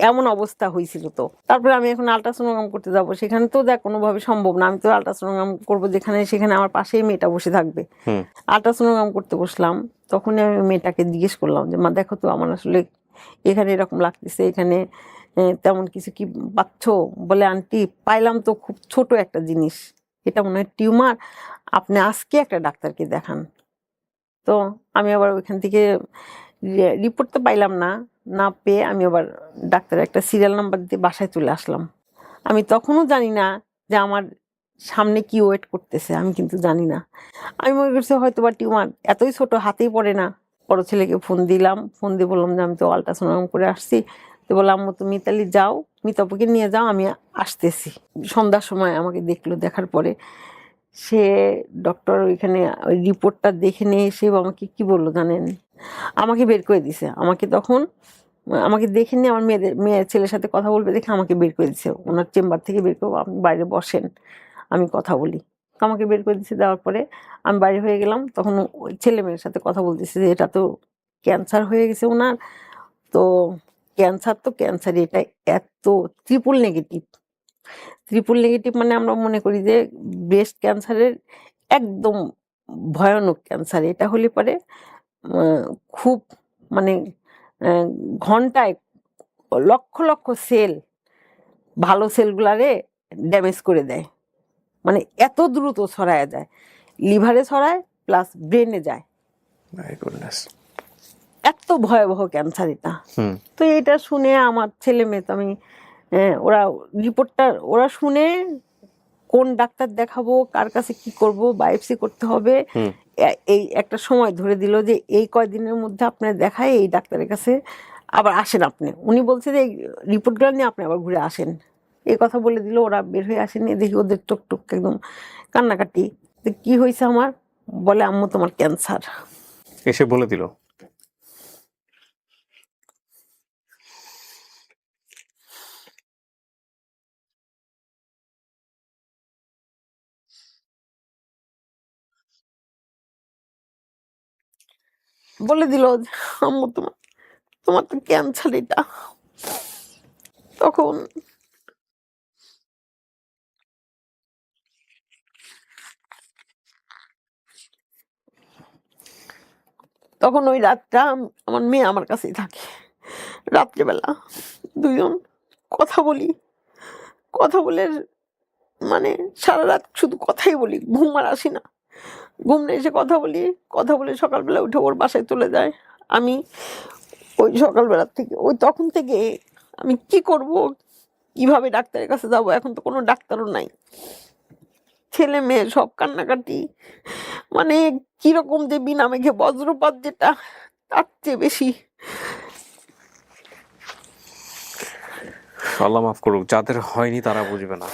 এমন অবস্থা হয়েছিল। তো তারপরে আমি এখন আল্ট্রাসোনোগ্রাম করতে যাব, সেখানে তো দেখ কোনোভাবে সম্ভব না, আমি তো আল্ট্রাসোনোগ্রাম করবো যেখানে, সেখানে আমার পাশেই মেয়েটা বসে থাকবে। আল্ট্রাসোনোগ্রাম করতে বসলাম, তখনই আমি মেয়েটাকে জিজ্ঞেস করলাম যে মা দেখো তো আমার আসলে এখানে এরকম লাগতেছে, এখানে তেমন কিছু কি পাচ্ছ? বলে আন্টি পাইলাম তো খুব ছোট একটা জিনিস, এটা মনে হয় টিউমার, আপনি আজকে একটা ডাক্তারকে দেখান। তো আমি আবার ওইখান থেকে রিপোর্ট তো পাইলাম না, না পেয়ে আমি আবার ডাক্তারের একটা সিরিয়াল নাম্বার দিয়ে বাসায় চলে আসলাম। আমি তখনও জানি না যে আমার সামনে কি ওয়েট করতেছে, আমি কিন্তু জানি না। আমি মনে করছি হয়তো বা টিউমার, এতই ছোট হাতেই পড়ে না। বড় ছেলেকে ফোন দিলাম, ফোন দিয়ে বললাম যে আমি তো আল্ট্রাসোনোগ্রাম করে আসছি। তো বললাম আম্মু তুমি তাহলে যাও, মিতাপুকে নিয়ে যাও, আমি আসতেছি। সন্ধ্যার সময় আমাকে দেখলো, দেখার পরে সে ডক্টর ওইখানে ওই রিপোর্টটা দেখে নিয়ে এসে আমাকে কি বললো জানেন, আমাকে বের করে দিছে। আমাকে দেখে নিয়ে আমার মেয়ের ছেলের সাথে কথা বলবে দেখে আমাকে বের করে দিছে, ওনার চেম্বার থেকে বের করবো, আপনি বাইরে বসেন আমি কথা বলি। তো আমাকে বের করে দিচ্ছে, দেওয়ার পরে আমি বাইরে হয়ে গেলাম। তখন ওই ছেলে মেয়ের সাথে কথা বলতেছে যে এটা তো ক্যান্সার হয়ে গেছে ওনার, তো ক্যান্সার তো ক্যান্সার, এটা এত ট্রিপল নেগেটিভ, মানে আমরা মনে করি যে ব্রেস্ট ক্যান্সারের একদম ভয়ানক ক্যান্সার। এটা হলে পরে খুব মানে ঘন্টায় লক্ষ লক্ষ সেল, ভালো সেলগুলারে ড্যামেজ করে দেয়, মানে এত দ্রুত ছড়ায় যায়, লিভারে ছড়ায় প্লাস ব্রেনে যায়, মাই গুডনেস। এত ভয়াবহ ক্যান্সার এটা। হুম তো এটা শুনে আমার ছেলে মেয়ে তো আমি ওরা রিপোর্টটা ওরা শুনে কোন ডাক্তার দেখাবো, কার কাছে কি করব, বায়োপসি করতে হবে, হুম এই একটা সময় ধরে দিল যে এই কয়দিনের মধ্যে আপনার দেখায় এই ডাক্তারের কাছে আবার আসেন আপনি। উনি বলছে যে এই রিপোর্টগুলো নিয়ে আপনি আবার ঘুরে আসেন, এই কথা বলে দিল। ওরা বের হয়ে আসেনি, দেখি ওদের টুক টুক একদম কান্নাকাটি। তো কি হয়েছে আমার, বলে আম্মু তোমার ক্যান্সার। এসে বলে দিল? বলে দিল আম্মু তোমার তোমার তো ক্যান্সার এটা। তখন তখন ওই রাতটা আমার মেয়ে আমার কাছেই থাকে। রাত্রেবেলা দুজন কথা বলি, কথা বলে মানে সারা রাত শুধু কথাই বলি, ঘুম আর আসি না। ঘুম না এসে কথা বলি, কথা বলে সকালবেলা উঠে ওর বাসায় চলে যায়। আমি ওই সকালবেলা থেকে ওই তখন থেকে আমি কি করব, কিভাবে ডাক্তারের কাছে যাব, এখন তো কোনো ডাক্তারও নাই। ছেলে মেয়ে সব কান্নাকাটি, মানে কিরকম যে বিনা মেঘে বজ্রপাত যেটা, তার চেয়ে বেশি। আল্লাহ মাফ করুক, যাদের হয়নি তারা বুঝবে না।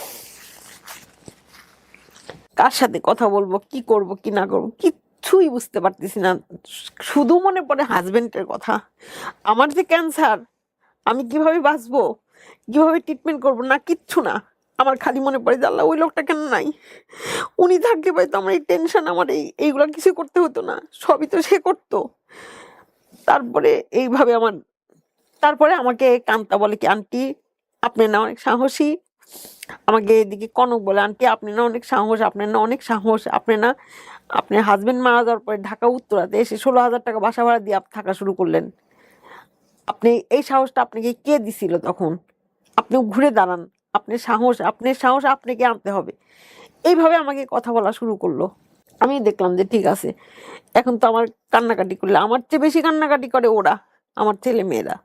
কার সাথে কথা বলবো, কি করব কি না করব কিচ্ছুই বুঝতে পারতেছি না। শুধু মনে পড়ে হাজবেন্ডের কথা। আমার যে ক্যান্সার, আমি কিভাবে বাঁচবো, কিভাবে ট্রিটমেন্ট করবো, না কিচ্ছু না। আমার খালি মনে পড়ে যে আল্লাহ ওই লোকটা কেন নাই, উনি থাকলে পাইতো আমার এই টেনশন, আমার এইগুলো কিছু করতে হতো না, সবই তো সে করতো। তারপরে এইভাবে আমার, তারপরে আমাকে কান্তা বলে কি আন্টি আপনি না অনেক সাহসী। আমাকে এদিকে কনক বলে আন্টি আপনি না অনেক সাহস, আপনার না অনেক সাহস, আপনি না আপনার হাজবেন্ড মারা যাওয়ার পরে ঢাকা উত্তরাতে এসে 16,000 টাকা বাসা ভাড়া দিয়ে থাকা শুরু করলেন। আপনি এই সাহসটা আপনাকে কে দিছিল তখন? আপনি ঘুরে দাঁড়ান, আপনার সাহস আপনাকে আনতে হবে। এইভাবে আমাকে কথা বলা শুরু করলো। আমি দেখলাম যে ঠিক আছে, এখন তো আমার কান্নাকাটি করলে আমার চেয়ে বেশি কান্নাকাটি করে ওরা, আমার ছেলে মেয়েরা।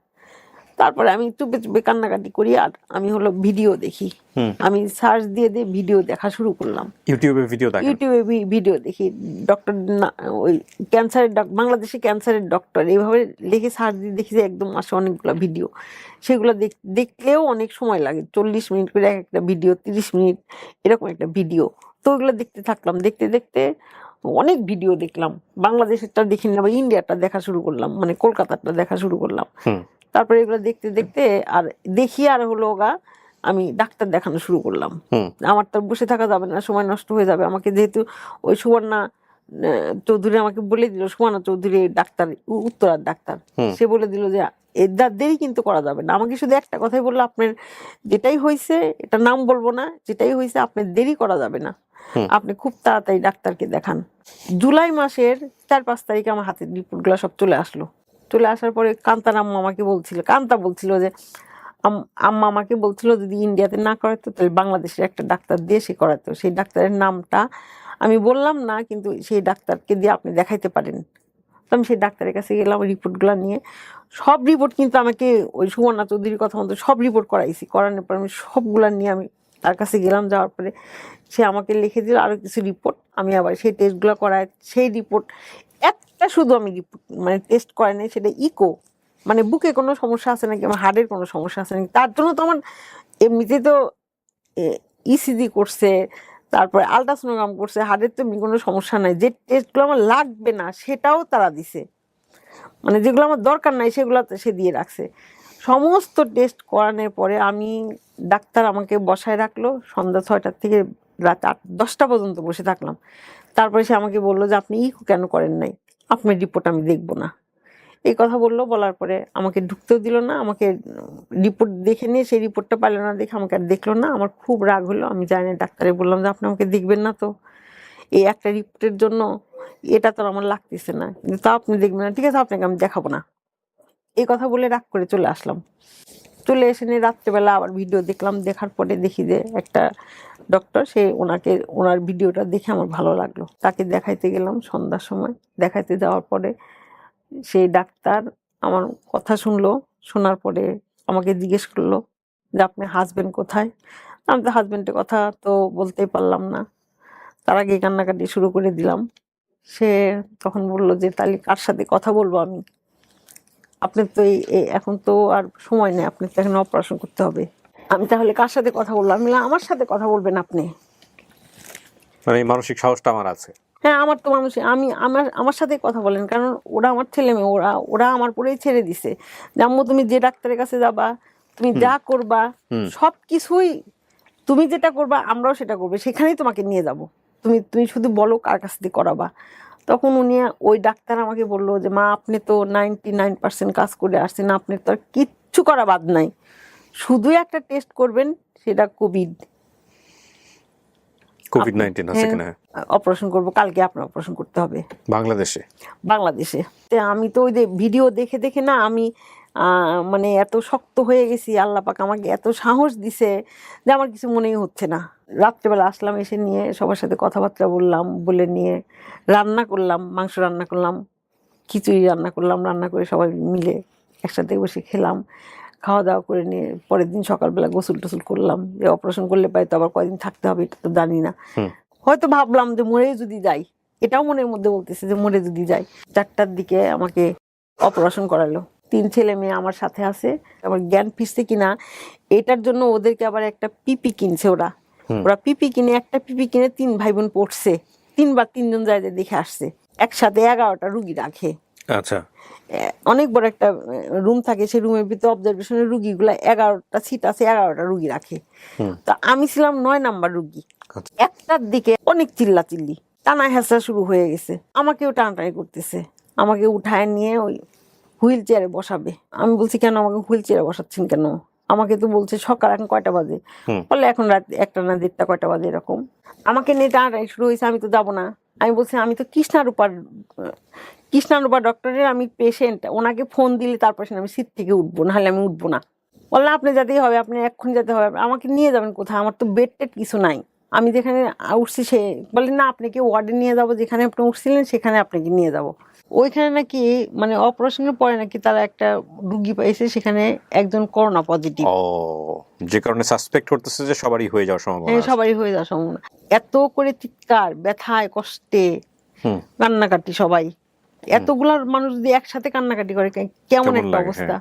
তারপরে আমি চুপে চুপে কান্নাকাটি করি আর আমি হলো ভিডিও দেখি। হুম আমি সার্চ দিয়ে দিয়ে ভিডিও দেখা শুরু করলাম। ইউটিউবে ভিডিও দেখেন? ইউটিউবে ভিডিও দেখি, ডক্টর ওই ক্যান্সারের বাংলাদেশি ক্যান্সারের ডক্টর এইভাবে লিখে সার্চ দিয়ে দেখি যে একদম আসে অনেকগুলো ভিডিও। সেগুলো দেখলেও অনেক সময় লাগে, 40 মিনিট করে এক একটা ভিডিও, 30 মিনিট এরকম একটা ভিডিও। তো ওগুলো দেখতে থাকলাম, দেখতে দেখতে অনেক ভিডিও দেখলাম। বাংলাদেশেরটা দেখি না, আবার ইন্ডিয়াটা দেখা শুরু করলাম, মানে কলকাতারটা দেখা শুরু করলাম। হুম তারপরে এগুলো দেখতে দেখতে আর দেখি আর হলো গা আমি ডাক্তার দেখানো শুরু করলাম। হুম আমার তো বসে থাকা যাবে না, সময় নষ্ট হয়ে যাবে। আমাকে যেহেতু ওই সুবর্ণা চৌধুরী আমাকে বলে দিল, সুবর্ণা চৌধুরী ডাক্তার, উত্তরার ডাক্তার, হুম সে বলে দিল যে দেরি কিন্তু করা যাবে না। আমাকে শুধু একটা কথাই বললো, আপনার যেটাই হয়েছে, এটা নাম বলবো না, যেটাই হয়েছে আপনার দেরি করা যাবে না, হুম আপনি খুব তাড়াতাড়ি ডাক্তারকে দেখান। জুলাই মাসের 4-5 তারিখে আমার হাতের রিপোর্টগুলো সব চলে আসলো। চলে আসার পরে কান্তার আম্মা আমাকে বলছিল, কান্তা বলছিল যে আম্মা আমাকে বলছিল যদি ইন্ডিয়াতে না করাতো তাহলে বাংলাদেশের একটা ডাক্তার দিয়ে সে করাতো। সেই ডাক্তারের নামটা আমি বললাম না, কিন্তু সেই ডাক্তারকে দিয়ে আপনি দেখাইতে পারেন। তো আমি সেই ডাক্তারের কাছে গেলাম রিপোর্টগুলো নিয়ে। সব রিপোর্ট কিন্তু আমাকে ওই সুবর্ণা চৌধুরীর কথা মতো সব রিপোর্ট করাইছি। করানোর পর আমি সবগুলা নিয়ে আমি তার কাছে গেলাম, যাওয়ার পরে সে আমাকে লিখে দিল আরও কিছু রিপোর্ট। আমি আবার সেই টেস্টগুলো করাই, সেই রিপোর্ট একটা শুধু আমি রিপোর্ট মানে টেস্ট করাই নাই, সেটা ইকো, মানে বুকে কোনো সমস্যা আছে নাকি, আমার হার্টের কোনো সমস্যা আছে নাকি। তার জন্য তো আমার এমনিতে তো ইসিজি করছে, তারপরে আলট্রাসোনোগ্রাম করছে, হার্টের তো এমনি কোনো সমস্যা নাই। যে টেস্টগুলো আমার লাগবে না সেটাও তারা দিছে, মানে যেগুলো আমার দরকার নাই সেগুলো সে দিয়ে রাখছে। সমস্ত টেস্ট করানোর পরে আমি, ডাক্তার আমাকে বসায় রাখলো সন্ধ্যা 6টা থেকে রাত 8-10টা পর্যন্ত বসে থাকলাম। তারপরে সে আমাকে বললো যে আপনি ইকো কেন করেন নাই, আপনার রিপোর্ট আমি দেখবো না। এই কথা বললো, বলার পরে আমাকে ঢুকতেও দিল না। আমাকে রিপোর্ট দেখে নিয়ে সেই রিপোর্টটা পাইলো না দেখে আমাকে আর দেখলো না। আমার খুব রাগ হলো। আমি যাই না, ডাক্তারে বললাম যে আপনি আমাকে দেখবেন না তো, এই একটা রিপোর্টের জন্য এটা তো আমার লাগতেছে না, কিন্তু তা আপনি দেখবেন না, ঠিক আছে আপনাকে আমি দেখাবো না। এই কথা বলে রাগ করে চলে আসলাম। চলে এসে নিয়ে রাত্রেবেলা আবার ভিডিও দেখলাম। দেখার পরে দেখি যে একটা ডক্টর, সে ওনার ভিডিওটা দেখে আমার ভালো লাগলো, তাকে দেখাইতে গেলাম সন্ধ্যার সময়। দেখাইতে যাওয়ার পরে সেই ডাক্তার আমার কথা শুনলো, শোনার পরে আমাকে জিজ্ঞেস করলো যে আপনার হাজবেন্ড কোথায়। আমি তো হাজবেন্ডের কথা তো বলতেই পারলাম না, তার আগে কান্নাকাটি শুরু করে দিলাম। সে তখন বললো যে তাহলে কার সাথে কথা বলবো আমি, আপনার তো এখন তো আর সময় নেই, আপনার তো এখন অপারেশন করতে হবে। আমি তাহলে কার সাথে কথা বললাম? আমি বললাম, আমার সাথে কথা বলবেন আপনি। মানে এই মানসিক সাহসটা আমার আছে। হ্যাঁ, আমার তো মানুষ, আমার সাথে কথা বলেন, কারণ ওরা আমার ছেলে মেয়ে, ওরা আমার পরেই ছেড়ে দিছে যে আম্মু তুমি যে ডাক্তারের কাছে যাবা, তুমি যা করবা সব কিছুই, তুমি যেটা করবা আমরাও সেটা করবো, সেখানেই তোমাকে নিয়ে যাব, তুমি শুধু বলো কার কাছ দিয়ে করাবা। তখন উনি, ওই ডাক্তার আমাকে বললো যে মা আপনি তো 99% কাজ করে আসছেন, আপনার তো আর কিচ্ছু করা বাদ নাই, শুধু একটা টেস্ট করবেন, সেটা কোভিড-19 আছে কিনা। অপারেশন করবো, কালকে আপনার অপারেশন করতে হবে বাংলাদেশে। আমি তো ওই যে ভিডিও দেখে দেখে না আমি মানে এত শক্ত হয়ে গেছি, আল্লাহ পাক আমাকে এত সাহস দিছে যে আমার কিছু মনেই হচ্ছে না। রাত্রেবেলা আসলাম, এসে নিয়ে সবার সাথে কথাবার্তা বললাম, বলে নিয়ে রান্না করলাম, মাংস রান্না করলাম, খিচুড়ি রান্না করলাম, রান্না করে সবাই মিলে একসাথে বসে খেলাম। খাওয়া দাওয়া করে নিয়ে পরের দিন সকালবেলা গোসল টোসল করলাম, যে অপারেশন করলে পাই তো আবার কয়দিন থাকতে হবে এটা তো জানি না। হয়তো ভাবলাম যে মরে যদি যাই, এটাও মনের মধ্যে বলতেছে যে মরে যদি যাই। 4টার দিকে আমাকে অপারেশন করালো। 3 ছেলে মেয়ে আমার সাথে আছে। আমার জ্ঞান ফিরছে কিনা এটার জন্য ওদেরকে আবার একটা পিপি কিনছে, ওরা পিপি কিনে, একটা পিপি কিনে 3 ভাই বোন পড়ছে, 3বার 3জন যায় দেখে আসছে। একসাথে 11টা রুগী রাখে। আচ্ছা, অনেক বড় একটা রুম থাকে, সেই রুমের ভিতরে অবজারভেশনের রুগীগুলা 11টা সিট আছে, 11টা রুগী রাখে। তো আমি ছিলাম 9 নাম্বার রুগী। 1টার দিকে অনেক চিল্লাচিল্লি, টানা হেঁচড়া শুরু হয়ে গেছে, আমাকেও টানাটানি করতেছে, আমাকে উঠায় নিয়ে ওই হুইল চেয়ারে বসাবে। আমি বলছি কেন আমাকে হুইল চেয়ারে বসাচ্ছেন কেন? আমাকে তো বলছে সকাল এখন কয়টা বাজে, বলে এখন রাত 1টা না 1:30 কয়টা বাজে এরকম। আমাকে নিয়ে টানাটানি শুরু হয়েছে, আমি তো যাবো না। আমি বলছি আমি তো কৃষ্ণারূপা ডক্টরের আমি পেশেন্ট, ওনাকে ফোন দিলে তারপর আমি সিট থেকে উঠবো, নাহলে আমি উঠবো না। বললাম আপনি যেতেই হবে, আপনি এক্ষুনি যেতে হবে, আমাকে নিয়ে যাবেন কোথায়? আমার তো বেড টেড কিছু নাই, আমি যেখানে উঠছি সে বলে না আপনাকে ওয়ার্ডে নিয়ে যাবো, যেখানে আপনি উঠছিলেন সেখানে আপনাকে নিয়ে যাব। ওইখানে নাকি মানে অপারেশনের পরে নাকি তারা একটা রুগী পাইছে, সেখানে একজন করোনা পজিটিভ। যে কারণে সাসপেক্ট করতেছে যে সবারই হয়ে যাওয়ার সম্ভাবনা। হ্যাঁ, সবারই হয়ে যাওয়ার সম্ভাবনা। এত করে চিৎকার, ব্যথায়, কষ্টে কান্নাকাটি, সবাই এতগুলার মানুষ যদি একসাথে কান্নাকাটি করে কেমন একটা অবস্থা।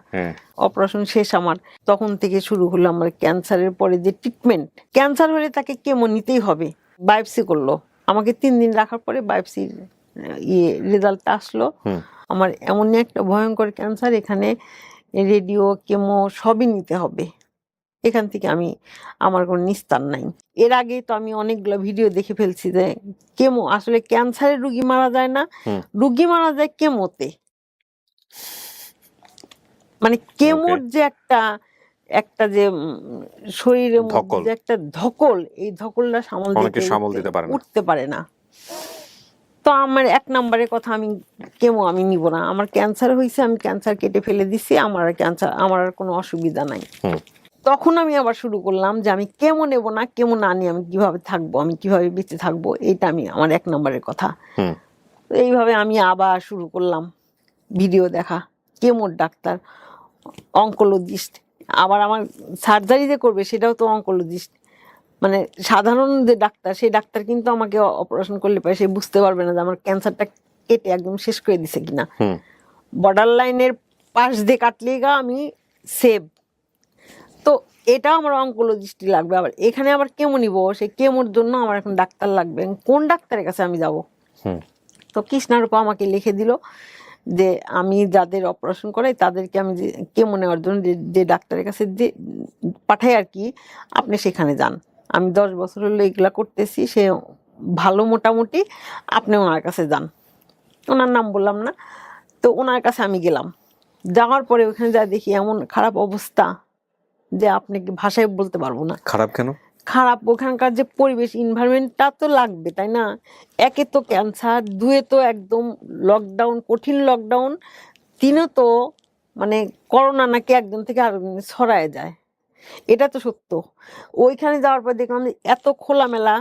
অপারেশন শেষ আমার, তখন থেকে শুরু হলো আমার ক্যান্সারের পরে যে ট্রিটমেন্ট। ক্যান্সার হলে তাকে কেমো নিতেই হবে। বায়োপসি করলো আমাকে, 3 দিন রাখার পরে বায়োপসির রেজাল্টটা আসলো। আমার এমনই একটা ভয়ঙ্কর ক্যান্সার, এখানে রেডিও, কেমো সবই নিতে হবে। এখান থেকে আমার কোনো নিস্তার নাই। এর আগে তো আমি অনেকগুলো ভিডিও দেখে ফেলছি যে কেমো, আসলে ক্যান্সারের রুগী মারা যায় না, রুগী মারা যায় কেমোতে। মানে কেমোর যে একটা যে শরীরের মধ্যে যে একটা ধকল, এই ধকলটা সামাল দিতে উঠতে পারে না। তো আমার 1 নম্বরের কথা, কেমো আমি নিব না। আমার ক্যান্সার হয়েছে, আমি ক্যান্সার কেটে ফেলে দিছি, আমার আর কোনো অসুবিধা নাই। তখন আমি আবার শুরু করলাম যে আমি কেমো নেব না, কেমো না নিয়ে আমি কিভাবে থাকবো, আমি কিভাবে বেঁচে থাকবো, এইটা আমার 1 নম্বরের কথা। এইভাবে আমি আবার শুরু করলাম ভিডিও দেখা, কেমোর ডাক্তার, অনকোলজিস্ট, আবার আমার সার্জারি যে করবে সেটাও তো অনকোলজিস্ট। মানে সাধারণ যে ডাক্তার, সেই ডাক্তার কিন্তু আমাকে অপারেশন করলে পারে সে বুঝতে পারবে না যে আমার ক্যান্সারটা কেটে একদম শেষ করে দিছে কিনা। বর্ডার লাইনের পাশ দিয়ে কাটলেই আমি সেভ। তো এটা আমার অনকোলজিস্টই লাগবে। আবার এখানে আবার কেমো নিব, সেই কেমোর জন্য আমার এখন ডাক্তার লাগবে, কোন ডাক্তারের কাছে আমি যাব? তো কৃষ্ণারূপা আমাকে লিখে দিল যে আমি যাদের অপারেশন করাই তাদেরকে আমি যে কেমো নেওয়ার জন্য যে ডাক্তারের কাছে যে পাঠাই আর কি, আপনি সেখানে যান। আমি 10 বছর হলো এগুলা করতেছি, সে ভালো মোটামুটি, আপনি ওনার কাছে যান। ওনার নাম বললাম না। তো ওনার কাছে আমি গেলাম, যাওয়ার পরে ওখানে যা দেখি এমন খারাপ অবস্থা যে আপনাকে ভাষায় বলতে পারবো না। খারাপ কেন? খারাপ ওখানকার যে পরিবেশ, এনভায়রনমেন্টটা তো লাগবে, তাই না? একে তো ক্যান্সার, 2 তো একদম লকডাউন, কঠিন লকডাউন, 3 তো মানে করোনা নাকি একজন থেকে আরেকজন ছড়ায় যায়। এটা তো সত্য। ওইখানে যাওয়ার পর দেখলাম যে এত খোলামেলা,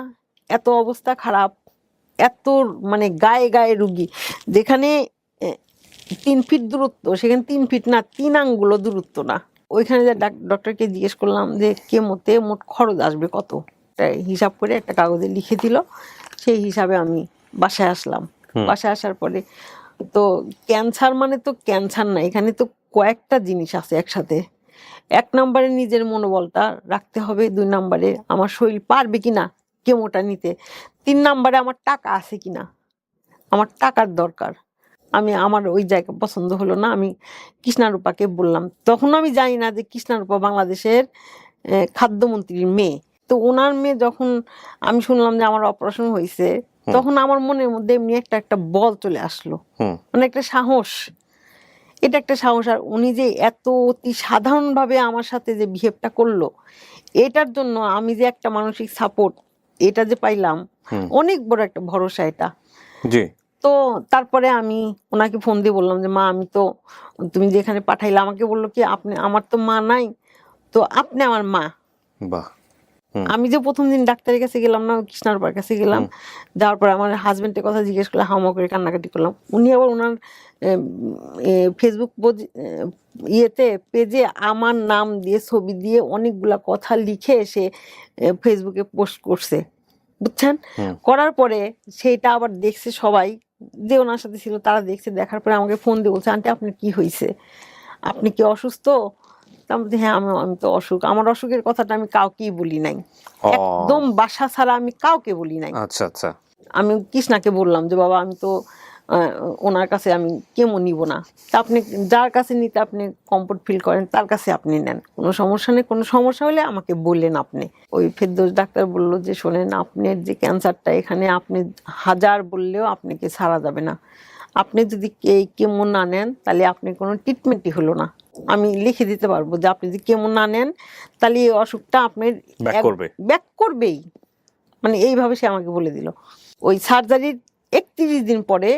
এত অবস্থা খারাপ, এত মানে গায়ে গায়ে রুগী, যেখানে 3 ফিট দূরত্ব সেখানে 3 ফিট না, 3 আঙ্গুলও দূরত্ব না। ওইখানে যে ডক্টরকে জিজ্ঞেস করলাম যে কেমোতে মোট খরচ আসবে কত, হিসাব করে একটা কাগজে লিখে দিল। সেই হিসাবে আমি বাসায় আসলাম। বাসায় আসার পরে তো ক্যান্সার মানে তো ক্যান্সার না, এখানে তো কয়েকটা জিনিস আছে একসাথে। 1 নম্বরে নিজের মনোবলটা রাখতে হবে, 2 নম্বরে আমার শরীর পারবে কিনা কেমোটা নিতে, 3 নম্বরে আমার টাকা আছে কিনা, আমার টাকার দরকার। আমার ওই জায়গা পছন্দ হলো না, আমি কৃষ্ণারূপাকে বললাম। তখন আমি জানি না যে কৃষ্ণারূপা বাংলাদেশের খাদ্যমন্ত্রীর মেয়ে। তো ওনার মেয়ে যখন আমি শুনলাম যে আমার অপারেশন হয়েছে, তখন আমার মনের মধ্যে এমনি একটা বল চলে আসলো, মানে একটা সাহস। এটা একটা সাহস। আর উনি যে এত অতি সাধারণভাবে আমার সাথে যে বিহেভটা করলো, এটার জন্য আমি যে একটা মানসিক সাপোর্ট এটা যে পাইলাম, অনেক বড় একটা ভরসা এটা। জি। তো তারপরে আমি ওনাকে ফোন দিয়ে বললাম যে মা, আমি তো, তুমি যেখানে পাঠাইলে, আমাকে বললো কি আপনি, আমার তো মা নাই, তো আপনি আমার মা। বাহ। আমি যে প্রথম দিন ডাক্তারের কাছে গেলাম না, কৃষ্ণারূপার কাছে গেলাম, যাওয়ার পর আমার হাজবেন্ডের কথা জিজ্ঞেস করলে হাওয়া করে কান্নাকাটি করলাম। উনি আবার ওনার ফেসবুক ইয়েতে পেজে আমার নাম দিয়ে ছবি দিয়ে অনেকগুলা কথা লিখে এসে ফেসবুকে পোস্ট করছে, বুঝছেন। করার পরে সেটা আবার দেখছে সবাই, যে ওনার সাথে ছিল তারা দেখছে। দেখার পরে আমাকে ফোন দিয়ে বলছে, আন্টি আপনার কি হয়েছে, আপনি কি অসুস্থ? হ্যাঁ, আমি তো অসুখ। আমার অসুখের কথাটা আমি কাউকেই বলি নাই, একদম বাসা ছাড়া আমি কাউকে বলি নাই। আচ্ছা আচ্ছা। আমি কৃষ্ণাকে বললাম যে বাবা, আমি তো ওনার কাছে আমি কেমন নিব না, তা আপনি যার কাছে নিতে আপনি কমফোর্ট ফিল করেন তার কাছে আপনি নেন, কোনো সমস্যা নেই। কোনো সমস্যা হলে আমাকে বললেন আপনি। ওই ফেরদৌস ডাক্তার বললো যে শোনেন, আপনার যে ক্যান্সারটা, এখানে আপনি 1000 বললেও আপনাকে ছাড়া যাবে না। আপনি যদি কেমো না নেন তাহলে আপনি কোনো ট্রিটমেন্টই হলো না। আমি লিখে দিতে পারবো যে আপনি যদি কেমো না নেন তাহলে এই অসুখটা আপনার ব্যাক করবেই। মানে এইভাবে সে আমাকে বলে দিল। ওই সার্জারির 31 দিন পরে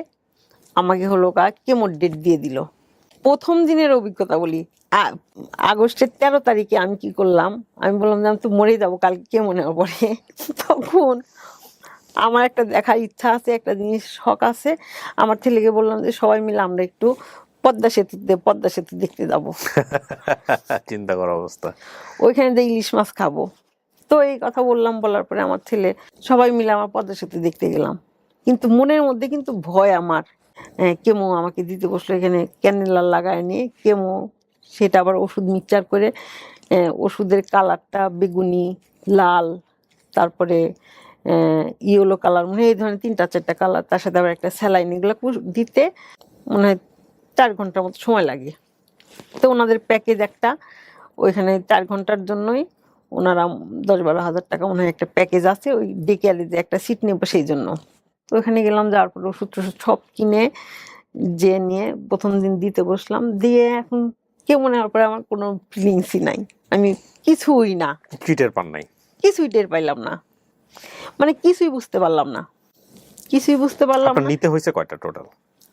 আমাকে হলো কেমোর ডেট দিয়ে দিল। প্রথম দিনের অভিজ্ঞতা বলি, আগস্টের 13 তারিখে আমি কি করলাম, আমি বললাম যে আমি তো মরেই যাবো কালকে কেমো নেওয়ার পরে। তখন আমার একটা দেখার ইচ্ছা আছে, একটা জিনিস শখ আছে। আমার ছেলেকে বললাম যে সবাই মিলে আমরা একটু পদ্মা সেতু দেখতে যাবো। চিন্তা করার অবস্থা। ওইখানে যে ইলিশ মাছ খাবো। তো এই কথা বললাম, বলার পরে আমার ছেলে সবাই মিলে আমার পদ্মা সেতু দেখতে গেলাম। কিন্তু মনের মধ্যে কিন্তু ভয় আমার। কেমো আমাকে দিতে বসলো, এখানে ক্যানেলা লাগায় নিয়ে কেমো, সেটা আবার ওষুধ মিক্সচার করে, ওষুধের কালারটা বেগুনি, লাল, তারপরে ইয়েলো কালার, মনে হয় এই ধরনের 3-4টা কালার, তার সাথে আবার একটা স্যালাইন, এগুলো দিতে মনে হয় 4 ঘন্টার মতো সময় লাগে। তো ওনাদের প্যাকেজ একটা, ওইখানে 4 ঘন্টার জন্যই ওনারা 10-12 হাজার টাকা মনে হয় একটা প্যাকেজ আছে, ওই ডেকে যে একটা সিট নেবো সেই জন্য। তো ওখানে গেলাম, যাওয়ার পর ওষুধ টষুধ সব কিনে যে নিয়ে প্রথম দিন দিতে বসলাম। দিয়ে এখন কেমন নেওয়ার পরে আমার কোনো ফিলিংসই নাই, আমি কিছুই না, টের পান নাই, কিছুই টের পাইলাম না, মানে কিছুই বুঝতে পারলাম না। আপনার নিতে হয়েছে কয়টা টোটাল?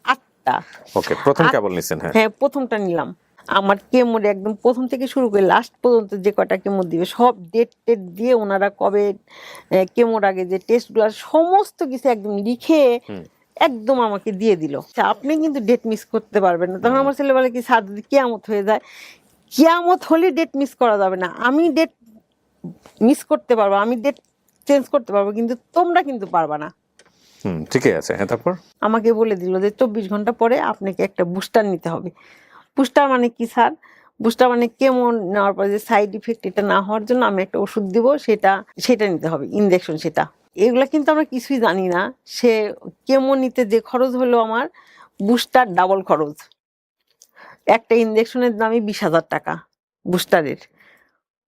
8টা। ওকে, প্রথম কেবল নিছেন? হ্যাঁ, প্রথমটা নিলাম। আমার কেমোর একদম প্রথম থেকে শুরু করে লাস্ট পর্যন্ত যে কটা কেমো দিবে সব ডেট দিয়ে ওনারা কবে কেমোর আগে যে টেস্টগুলো সমস্ত কিছু একদম লিখে একদম আমাকে দিয়ে দিল। আপনি কিন্তু ডেট মিস করতে পারবেন না। তখন আমার ছেলে বলে কি, স্যার যদি কিয়ামত হয়ে যায়, কিয়ামত হলে ডেট মিস করা যাবে না। আমি ডেট মিস করতে পারবো, আমি ডেট চেঞ্জ করতে পারবো, কিন্তু তোমরা কিন্তু পারবা না। ঠিকই আছে। হ্যাঁ, তারপর আমাকে বলে দিল যে 24 ঘন্টা পরে আপনাকে একটা বুস্টার নিতে হবে। বুস্টার মানে কি স্যার? বুস্টার মানে কেমো নেওয়ার পরে যে সাইড ইফেক্ট এটা না হওয়ার জন্য আমি একটা ওষুধ দিব, সেটা নিতে হবে, ইনজেকশন। সেটা এগুলা কিন্তু আমরা কিছুই জানি না। সে কেমো নিতে যে খরচ হলো আমার, বুস্টার ডাবল খরচ। একটা ইনজেকশনের দামই 20,000 টাকা বুস্টারের।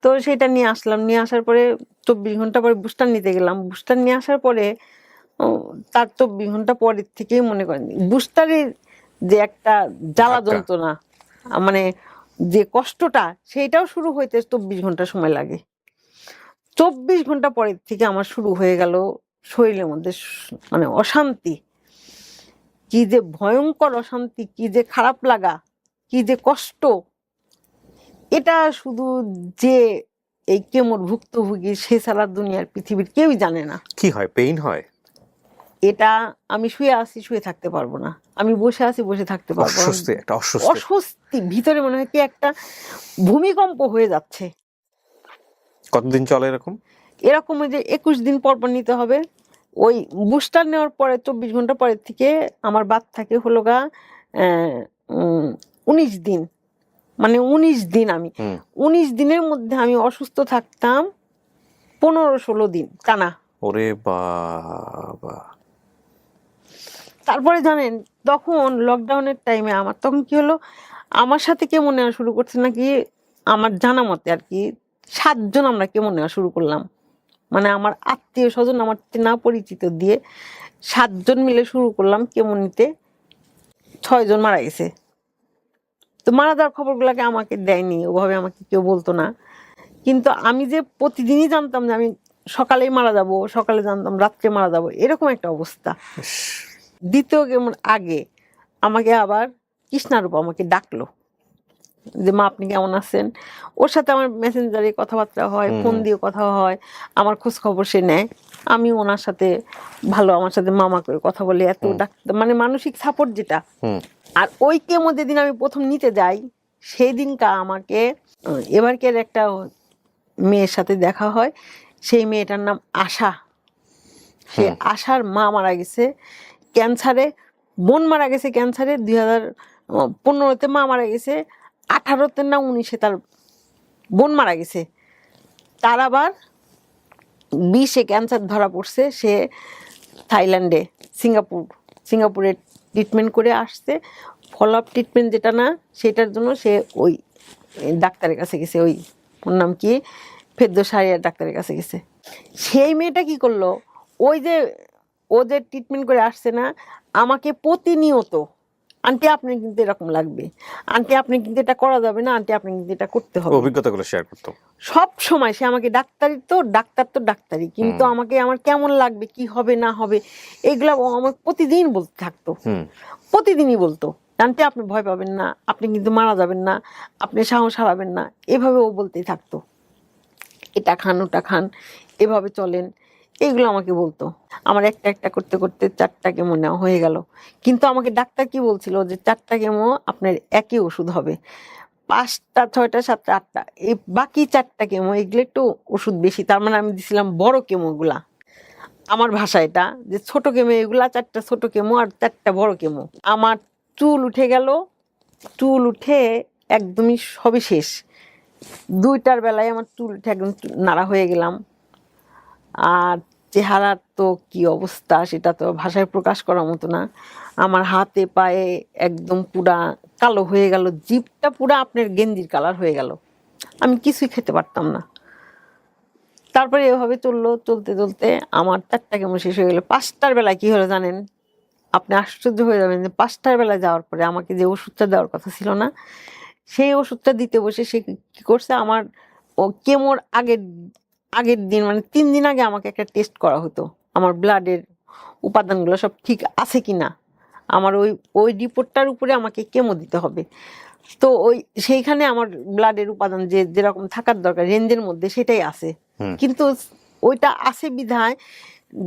তো সেটা নিয়ে আসলাম, নিয়ে আসার পরে 24 ঘন্টা পরে বুস্টার নিতে গেলাম। বুস্টার নিয়ে আসার পরে তার 24 ঘন্টা পরের থেকেই মনে করেন বুস্টারের যে একটা জ্বালা যন্ত্রণা, মানে যে কষ্টটা, সেইটাও শুরু হইতে 24 ঘন্টা সময় লাগে। 24 ঘন্টা পরের থেকে আমার শুরু হয়ে গেল শরীরের মধ্যে মানে অশান্তি, কি যে ভয়ঙ্কর অশান্তি, কি যে খারাপ লাগা, কি যে কষ্ট। এটা শুধু যে এই কেমোর ভুক্তভোগী সে ছাড়া দুনিয়ার পৃথিবীর কেউই জানে না। কি হয়, পেইন হয়? এটা আমি শুয়ে আছি, শুয়ে থাকতে পারবো না, আমি বসে আছি, বসে থাকতে পারবো না। অস্বস্তি, একটা অস্বস্তি। অস্বস্তি ভিতরে মনে হয় কি একটা ভূমিকম্প হয়ে যাচ্ছে। কতদিন চলে এরকম? এরকম যে 21 দিন পর পর নিতে হবে। ওই বুস্টার নেওয়ার পরে 24 ঘন্টা পরের থেকে আমার বাত থাকে হলো গা 19 দিন, মানে 19 দিন আমি 19 দিনের মধ্যে আমি অসুস্থ থাকতাম 15-16 দিন টানা। ওরে বাবা। তারপরে জানেন তখন লকডাউনের টাইমে আমার তখন কি হলো, আমার সাথে কেমন নেওয়া শুরু করছে নাকি, আমার জানা মতে আর কি 7 জন আমরা কেমন নেওয়া শুরু করলাম, মানে আমার আত্মীয় স্বজন, আমার না পরিচিত দিয়ে 7 জন মিলে শুরু করলাম কেমন নিতে। 6 জন মারা গেছে। তো মারা যাওয়ার খবরগুলোকে আমাকে দেয়নি, ওভাবে আমাকে কেউ বলতো না। কিন্তু আমি যে প্রতিদিনই জানতাম যে আমি সকালেই মারা যাব, সকালে জানতাম রাত্রে মারা যাব, এরকম একটা অবস্থা। দ্বিতীয় কেমন আগে আমাকে আবার কৃষ্ণারূপ আমাকে ডাকলো যে মা আপনি কেমন আছেন। ওর সাথে আমার মেসেঞ্জারে কথাবার্তা হয়, ফোন দিয়ে কথা হয়, আমার খোঁজ খবর সে নেয়। আমি ওনার সাথে ভালো, আমার সাথে মামা করে কথা বলে, এত ডাক্তার মানে মানসিক সাপোর্ট যেটা। আর ওই কেমো যেদিন আমি প্রথম নিতে যাই সেই দিনকা আমাকে এবারকের একটা মেয়ের সাথে দেখা হয়। সেই মেয়েটার নাম আশা। সে আশার মা মারা গেছে ক্যান্সারে, বোন মারা গেছে ক্যান্সারে 2015-তে, মা মারা গেছে 18-তে না 19-এ তার বোন মারা গেছে। তার আবার 20-এ ক্যান্সার ধরা পড়ছে। সে থাইল্যান্ডে সিঙ্গাপুরে ট্রিটমেন্ট করে আসছে। ফলো আপ ট্রিটমেন্ট যেটা না সেটার জন্য সে ওই ডাক্তারের কাছে গেছে, ওই ওর নাম কি ফেদ্দোসারিয়ার ডাক্তারের কাছে গেছে। সেই মেয়েটা কি করলো, ওই যে ও যে ট্রিটমেন্ট করে আসছে না, আমাকে প্রতিনিয়ত আন্টি আপনি কিন্তু এরকম লাগবে, আন্টি আপনি কিন্তু এটা করা যাবে না, আন্টি আপনি কিন্তু এটা করতে হবে, অভিজ্ঞতাগুলো শেয়ার করতো সব সময়। সে আমাকে ডাক্তারি কিন্তু আমাকে আমার কেমন লাগবে, কি হবে না হবে, এগুলা ও আমাকে প্রতিদিন বলতে থাকতো, প্রতিদিনই বলতো আন্টি আপনি ভয় পাবেন না, আপনি কিন্তু মারা যাবেন না, আপনি সাহস হারাবেন না, এভাবে ও বলতেই থাকতো। এটা খান ওটা খান, এভাবে চলেন, এইগুলো আমাকে বলতো। আমার একটা একটা করতে করতে 4টা কেমো নেওয়া হয়ে গেল। কিন্তু আমাকে ডাক্তার কি বলছিল যে 4টা কেমো আপনার একই ওষুধ হবে, 5টা 6টা 7টা 8টা, এই বাকি 4টা কেমো এগুলো একটু ওষুধ বেশি। তার মানে আমি দিছিলাম বড় কেমোগুলা। আমার ভাষা এটা যে ছোট কেমো এগুলা 4টা ছোট কেমো আর 4টা বড় কেমো। আমার চুল উঠে গেল, চুল উঠে একদমই সবই শেষ। 2টার বেলায় আমার চুল উঠে একদম নাড়া হয়ে গেলাম। আর চেহারার তো কি অবস্থা সেটা তো ভাষায় প্রকাশ করার মতো না। আমার হাতে পায়ে একদম পুরা কালো হয়ে গেল, জিভটা পুরা আপনার গেঞ্জির কালার হয়ে গেল, আমি কিছুই খেতে পারতাম না। তারপরে এভাবে চলতে চলতে আমার 4টা কেমো শেষ হয়ে গেল। 5টার বেলায় কি হলো জানেন, আপনি আশ্চর্য হয়ে যাবেন যে 5টার বেলায় যাওয়ার পরে আমাকে যে ওষুধটা দেওয়ার কথা ছিল না, সেই ওষুধটা দিতে বসে সে কি করছে, আমার ও কেমোর আগের দিন মানে 3 দিন আগে আমাকে একটা টেস্ট করা হতো, আমার ব্লাডের উপাদানগুলো সব ঠিক আছে কিনা। আমার ওই রিপোর্টটার উপরে আমাকে কেমো দিতে হবে। তো সেইখানে আমার ব্লাডের উপাদান যেরকম থাকার দরকার রেঞ্জের মধ্যে সেটাই আছে, কিন্তু ওইটা আছে বিধায়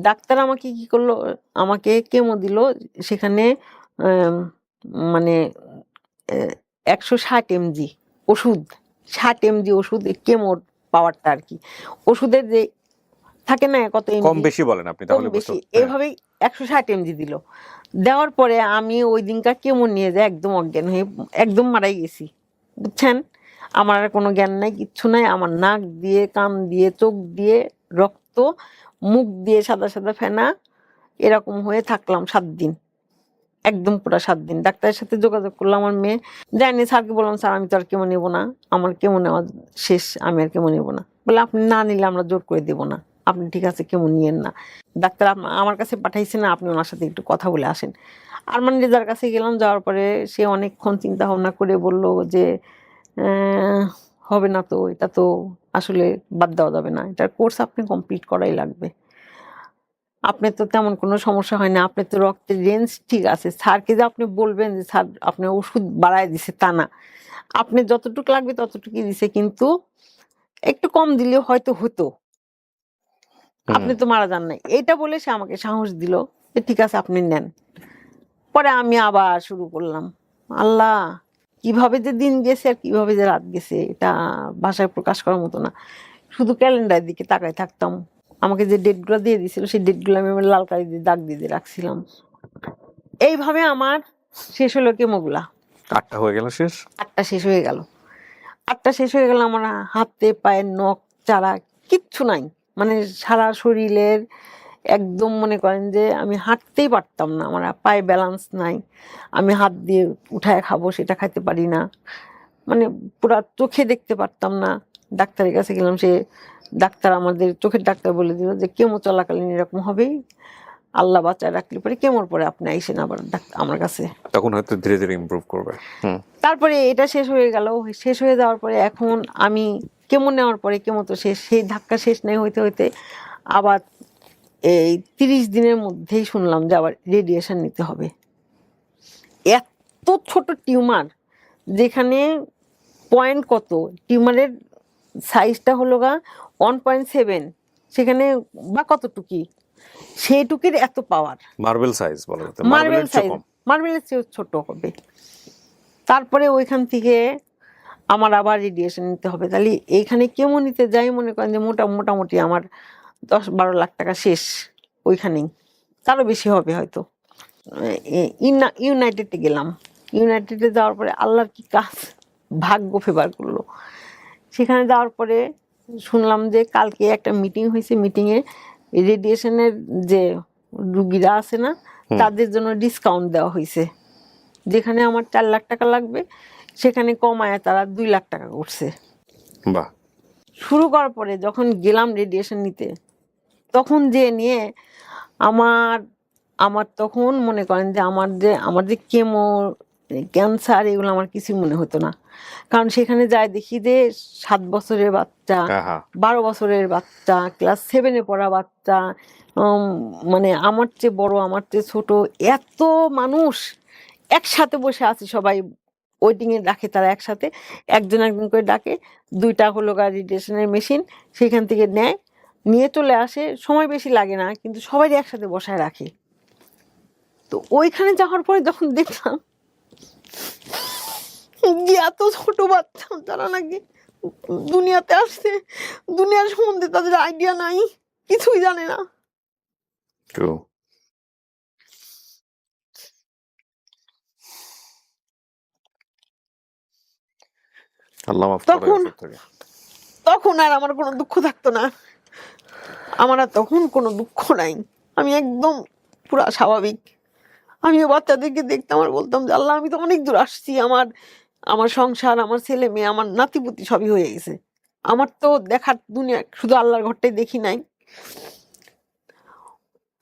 ডাক্তার আমাকে কি করলো, আমাকে কেমো দিল। সেখানে মানে 160 mg ওষুধ, 60 mg ওষুধ, কেমোর পাওয়ারটা আর কি। ওষুধের যে থাকে না কত কম বেশি বলেন আপনি, তাহলে বেশি, এভাবেই 160 mg দিল। দেওয়ার পরে আমি ওই দিনকার কেমো নিয়ে যায় একদম অজ্ঞান হয়ে একদম মারাই গেছি, বুঝছেন। আমার আর কোনো জ্ঞান নাই, কিচ্ছু নাই। আমার নাক দিয়ে, কান দিয়ে, চোখ দিয়ে রক্ত, মুখ দিয়ে সাদা সাদা ফেনা, এরকম হয়ে থাকলাম 7 দিন, একদম পুরো 7 দিন। ডাক্তারের সাথে যোগাযোগ করলাম, আমার মেয়ে যায়নি। স্যারকে বললাম স্যার আমি তো আর কেমো নেবো না, আমার কেমো নেওয়া শেষ, আমি আর কেমো নেবো না। বলে আপনি না নিলে আমরা জোর করে দেবো না, আপনি ঠিক আছে কেমো নিয়েন না। ডাক্তার আমার কাছে পাঠাইছে না, আপনি ওনার সাথে একটু কথা বলে আসেন। আরমান রেজার কাছে গেলাম, যাওয়ার পরে সে অনেকক্ষণ চিন্তা ভাবনা করে বলল যে হবে না, তো এটা তো আসলে বাদ দেওয়া যাবে না, এটার কোর্স আপনি কমপ্লিট করাই লাগবে। আপনার তো তেমন কোনো সমস্যা হয় না, আপনার তো রক্তের রেঞ্জ ঠিক আছে। স্যারকে যে আপনি বলবেন যে স্যার আপনার ওষুধ বাড়ায় দিছে তা না, আপনি যতটুকু লাগবে ততটুকুই দিছে, কিন্তু একটু কম দিলে হয়তো হতো, হুম। আপনি তো মারা যান নাই। এটা বলে সে আমাকে সাহস দিল যে ঠিক আছে আপনি নেন। পরে আমি আবার শুরু করলাম। আল্লাহ, কিভাবে যে দিন গেছে আর কিভাবে যে রাত গেছে এটা ভাষায় প্রকাশ করার মতো না। শুধু ক্যালেন্ডারের দিকে তাকায় থাকতাম। আমাকে যে ডেটগুলো দিয়ে দিছিল সেই ডেটগুলো আমি আমার লাল কালি দিয়ে দাগ দিয়ে দিয়ে রাখছিলাম। এইভাবে আমার শেষ হলো কেমোগুলা। 8টা হয়ে গেল শেষ। 8টা শেষ হয়ে গেল। 8টা শেষ হয়ে গেল, আমার হাতে পায়ের নখ চারা কিচ্ছু নাই। মানে সারা শরীরের একদম মনে করেন যে আমি হাঁটতেই পারতাম না, আমার পায়ে ব্যালেন্স নাই, আমি হাত দিয়ে উঠায় খাবো সেটা খাইতে পারি না, মানে পুরা চোখে দেখতে পারতাম না। ডাক্তারের কাছে গেলাম, সে ডাক্তার আমাদের চোখের ডাক্তার বলে দিল যে কেমো চলাকালীন এরকম হবেই, আল্লাহ বাঁচায় রাখলে পরে কেমোর পরে আপনি আইসেন আবার আমার কাছে, তখন হয়তো ধীরে ধীরে ইমপ্রুভ করবে। তারপরে এটা শেষ হয়ে গেল। শেষ হয়ে যাওয়ার পরে এখন আমি কেমো নেওয়ার পরে কেমো তো শেষ, সেই ধাক্কা শেষ নেই হইতে হইতে আবার এই 30 দিনের মধ্যেই শুনলাম যে আবার রেডিয়েশন নিতে হবে। এত ছোট টিউমার, যেখানে পয়েন্ট কত, টিউমারের সাইজটা হলো গা 1.7, সেখানে বা কতটুকি, সেইটুকির এত পাওয়ার। মার্বেল সাইজ বলা যেত, মার্বেল মার্বেলের চেয়ে সাইজ, কম। মার্বেলের চেয়ে ছোট হবে। তারপরে ওইখান থেকে আমার আবার রেডিয়েশন নিতে হবে। তাহলে এইখানে কেমো নিতে যাই মনে করেন যে মোটামুটি আমার 10-12 লাখ টাকা শেষ ওইখানেই, তারও বেশি হবে হয়তো। ইউনাইটেডে গেলাম। ইউনাইটেডে যাওয়ার পরে আল্লাহর কি কাজ, ভাগ্য ফেভার করলো। সেখানে যাওয়ার পরে শুনলাম যে কালকে একটা মিটিং হয়েছে, মিটিংয়ে রেডিয়েশনের যে রুগীরা আছে না তাদের জন্য ডিসকাউন্ট দেওয়া হয়েছে। যেখানে আমার 4 লাখ টাকা লাগবে সেখানে কমায় তারা 2 লাখ টাকা করছে। বাহ। শুরু করার পরে যখন গেলাম রেডিয়েশন নিতে, তখন যে নিয়ে আমার আমার তখন মনে করেন যে আমার যে কেমো, ক্যান্সার, এগুলো আমার কিছুই মনে হতো না। কারণ সেখানে যাই দেখি যে 7 বছরের বাচ্চা, আহা। 12 বছরের বাচ্চা, ক্লাস 7-এ পড়া বাচ্চা, মানে আমার চেয়ে বড়, আমার চেয়ে ছোট, এত মানুষ একসাথে বসে আছে, সবাই ওয়েটিং এ ডাকে, তারা একসাথে একজন একজন করে ডাকে। 2টা হলো রেডিয়েশনের মেশিন, সেখান থেকে নেয়, নিয়ে চলে আসে, সময় বেশি লাগে না, কিন্তু সবাই একসাথে বসায় রাখে। তো ওইখানে যাওয়ার পরে যখন দেখলাম যে এত ছোট বাচ্চা, তারা নাকি দুনিয়াতে আসছে, দুনিয়ার সম্বন্ধে তাদের আইডিয়া নাই, কিছুই জানে না। ট্রু। আল্লাহ মাফ করে তখন এসব থেকে। তখন আর আমার কোনো দুঃখ থাকতো না, আমার আর তখন কোনো দুঃখ নাই, আমি একদম পুরা স্বাভাবিক। আমিও বাচ্চাদেরকে দেখতাম আর বলতাম যে আল্লাহ, আমি তো অনেক দূর আসছি, আমার সংসার, আমার ছেলে মেয়ে, আমার নাতিপুতি সবই হয়ে গেছে, আমার তো দেখার দুনিয়া শুধু আল্লাহর ঘরটাই দেখি নাই,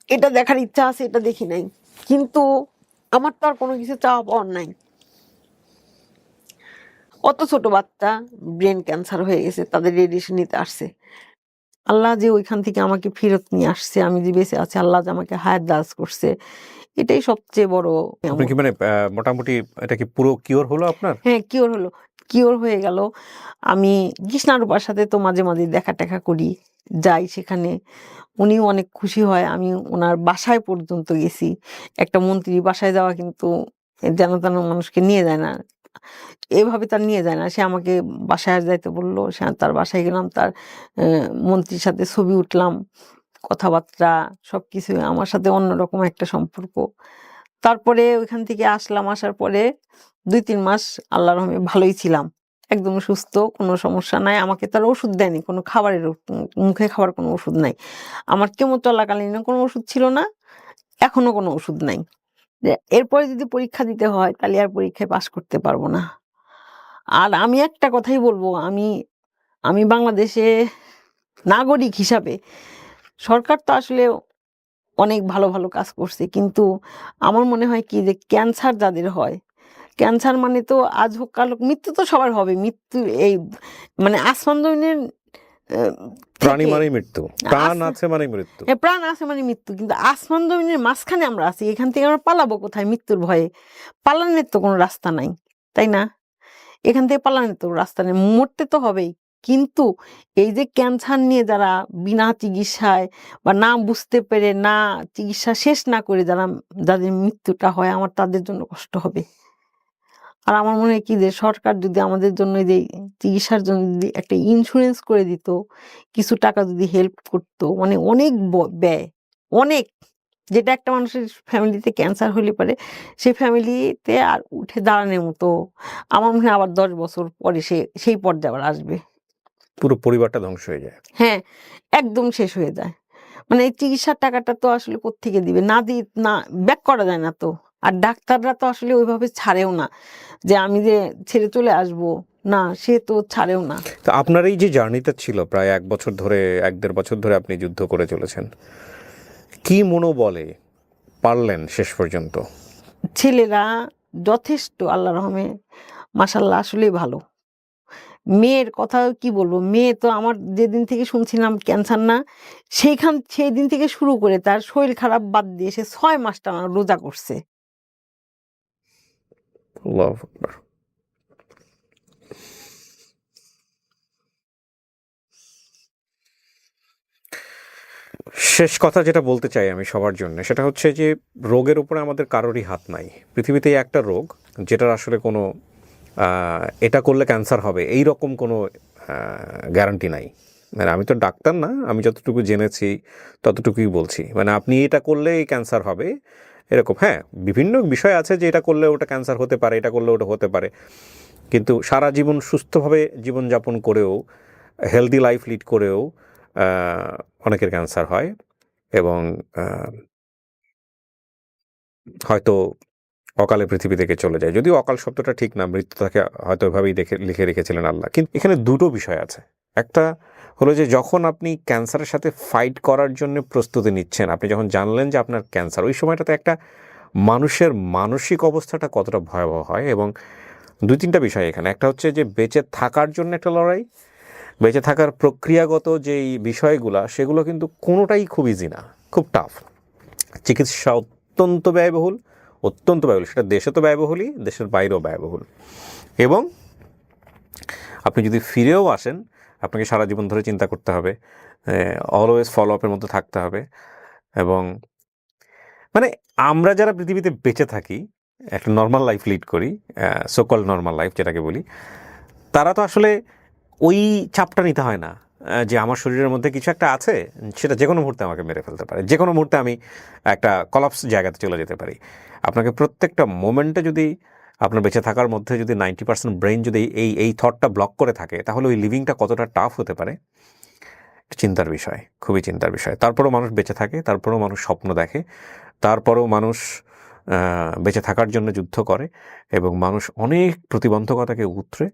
এটা দেখার ইচ্ছা আছে, এটা দেখি নাই, কিন্তু আমার তো আর কোনো কিছু চাওয়া পাওয়ার নাই। অত ছোট বাচ্চা ব্রেন ক্যান্সার হয়ে গেছে, তাদের রেডিয়েশন নিতে আসছে, আল্লাহ যে ওইখান থেকে আমাকে ফেরত নিয়ে আসছে, আমি যে বেঁচে আছি, আল্লাহ যে আমাকে হায়াত দারাজ করছে, এটাই সবচেয়ে বড়। আপনি কি মানে মোটামুটি এটা কি পুরো কিওর হলো আপনার? হ্যাঁ, কিওর হলো, কিওর হয়ে গেল। আমি কৃষ্ণারূপার সাথে তো মাঝে মাঝে দেখা টেকা করি, যাই সেখানে, উনিও অনেক খুশি হয়। আমি ওনার বাসায় পর্যন্ত গেছি। একটা মন্ত্রী বাসায় যাওয়া কিন্তু যেন তেন মানুষকে নিয়ে যায় না, এভাবে তার নিয়ে যায় না। সে আমাকে বাসায় যাইতে বললো, সে তার বাসায় গেলাম, তার মন্ত্রীর সাথে ছবি উঠলাম, কথাবার্তা সবকিছু আমার সাথে অন্যরকম একটা সম্পর্ক। তারপরে ওইখান থেকে আসলাম, আসার পরে 2-3 মাস আল্লাহর রহমতে ভালোই ছিলাম, একদম সুস্থ, কোনো সমস্যা নাই। আমাকে তার ওষুধ দেয়নি, কোনো খাবারের মুখে খাবার কোনো ওষুধ নাই। আমার কেমো চলাকালীন কোনো ওষুধ ছিল না, এখনো কোনো ওষুধ নাই। যে এরপরে যদি পরীক্ষা দিতে হয় তাহলে আর পরীক্ষায় পাশ করতে পারবো না। আর আমি একটা কথাই বলবো, আমি বাংলাদেশে নাগরিক হিসাবে, সরকার তো আসলে অনেক ভালো ভালো কাজ করছে, কিন্তু আমার মনে হয় কি যে ক্যান্সার যাদের হয়, ক্যান্সার মানে তো আজ হোক কাল হোক, মৃত্যু তো সবার হবে, মৃত্যু এই মানে আসমান জমিনের প্রাণী থেকে, মানে মৃত্যু, প্রাণ আছে মানে মৃত্যু। প্রাণ আছে মানে মৃত্যু, কিন্তু আসমান জমিনের মাঝখানে আমরা আছি, এখান থেকে আমরা পালাবো কোথায়? মৃত্যুর ভয়ে পালানোর তো কোনো রাস্তা নাই, তাই না? এখান থেকে পালানোর তো রাস্তা নেই, মরতে তো হবেই। কিন্তু এই যে ক্যান্সার নিয়ে যারা বিনা চিকিৎসায় বা না বুঝতে পেরে না চিকিৎসা শেষ না করে যাদের মৃত্যুটা হয়, আমার তাদের জন্য কষ্ট হবে। আর আমার মনে হয় কি যে সরকার যদি আমাদের জন্য এই যে চিকিৎসার জন্য যদি একটা ইন্স্যুরেন্স করে দিত, কিছু টাকা যদি হেল্প করতো, মানে অনেক ব্যয়, অনেক, যেটা একটা মানুষের ফ্যামিলিতে ক্যান্সার হলে পারে সেই ফ্যামিলিতে আর উঠে দাঁড়ানোর মতো, আমার মনে হয় আবার 10 বছর পরে সেই পর্যায়ে আবার আসবে। পুরো পরিবারটা ধ্বংস হয়ে যায়। হ্যাঁ, একদম শেষ হয়ে যায়। মানে এই চিকিৎসার টাকাটা তো আসলে কোত্থেকে দিবে? না ব্যাক করা যায় না তো। আর ডাক্তাররা তো আসলে ওইভাবে ছাড়েও না যে আমি যে ছেড়ে চলে আসবো, না সে তো ছাড়েও না। তো আপনার এই যে জার্নিটা ছিল প্রায় 1 বছর ধরে 1-1.5 বছর ধরে আপনি যুদ্ধ করে চলেছেন, কি মনোবলে পারলেন শেষ পর্যন্ত? ছেলেরা যথেষ্ট, আল্লাহর রহমে মাশাআল্লাহ আসলেই ভালো। মেয়ের কথা কি বলবো? মেয়ে তো আমার যেদিন থেকে শুনছিলাম ক্যান্সার না, সেই দিন থেকে শুরু করে তার শরীর খারাপ বাদ দিয়ে সে 6 মাস টানা রোজা করছে। আল্লাহু আকবার। শেষ কথা যেটা বলতে চাই আমি সবার জন্য, সেটা হচ্ছে যে রোগের উপরে আমাদের কারোরই হাত নাই। পৃথিবীতে একটা রোগ যেটার আসলে কোনো এটা করলে ক্যান্সার হবে এই রকম কোনো গ্যারান্টি নাই। মানে আমি তো ডাক্তার না, আমি যতটুকু জেনেছি ততটুকুই বলছি। মানে আপনি এটা করলে এই ক্যান্সার হবে এরকম, হ্যাঁ বিভিন্ন বিষয় আছে যে এটা করলে ওটা ক্যান্সার হতে পারে, এটা করলে ওটা হতে পারে, কিন্তু সারা জীবন সুস্থভাবে জীবনযাপন করেও, হেলদি লাইফ লিড করেও অনেকের ক্যান্সার হয় এবং হয়তো অকালে পৃথিবী থেকে চলে যায়। যদিও অকাল শব্দটা ঠিক না, মৃত্যু তাকে হয়তো এভাবেই লিখে রেখেছিলেন আল্লাহ। কিন্তু এখানে দুটো বিষয় আছে। একটা হলো যে যখন আপনি ক্যান্সারের সাথে ফাইট করার জন্য প্রস্তুতি নিচ্ছেন, আপনি যখন জানলেন যে আপনার ক্যান্সার, ওই সময়টাতে একটা মানুষের মানসিক অবস্থাটা কতটা ভয়াবহ হয়। এবং 2-3টা বিষয় এখানে। একটা হচ্ছে যে বেঁচে থাকার জন্য একটা লড়াই, বেঁচে থাকার প্রক্রিয়াগত যেই বিষয়গুলো সেগুলো কিন্তু কোনোটাই খুব ইজি না, খুব টাফ। চিকিৎসা অত্যন্ত ব্যয়বহুল, সেটা দেশে তো ব্যয়বহুলই, দেশের বাইরেও ব্যয়বহুল। এবং আপনি যদি ফিরেও আসেন, আপনাকে সারা জীবন ধরে চিন্তা করতে হবে, অলওয়েজ ফলো আপের মধ্যে থাকতে হবে। এবং মানে আমরা যারা পৃথিবীতে বেঁচে থাকি, একটা নর্মাল লাইফ লিড করি, সোকল নর্মাল লাইফ যেটাকে বলি, তারা তো আসলে ওই চাপটা নিতে হয় না যে আমার শরীরের মধ্যে কিছু একটা আছে, সেটা যে কোনো মুহূর্তে আমাকে মেরে ফেলতে পারে, যে কোনো মুহূর্তে আমি একটা কলাপস জায়গাতে চলে যেতে পারি। আপনাকে প্রত্যেকটা মোমেন্টে যদি আপনার বেঁচে থাকার মধ্যে যদি 90% ব্রেন যদি এই থটটা ব্লক করে থাকে, তাহলে ওই লিভিংটা কতটা টাফ হতে পারে, চিন্তার বিষয়, খুবই চিন্তার বিষয়। তারপরেও মানুষ বেঁচে থাকে, তারপরেও মানুষ স্বপ্ন দেখে, তারপরেও মানুষ বেঁচে থাকার জন্য যুদ্ধ করে, এবং মানুষ অনেক প্রতিবন্ধকতাকে উতরে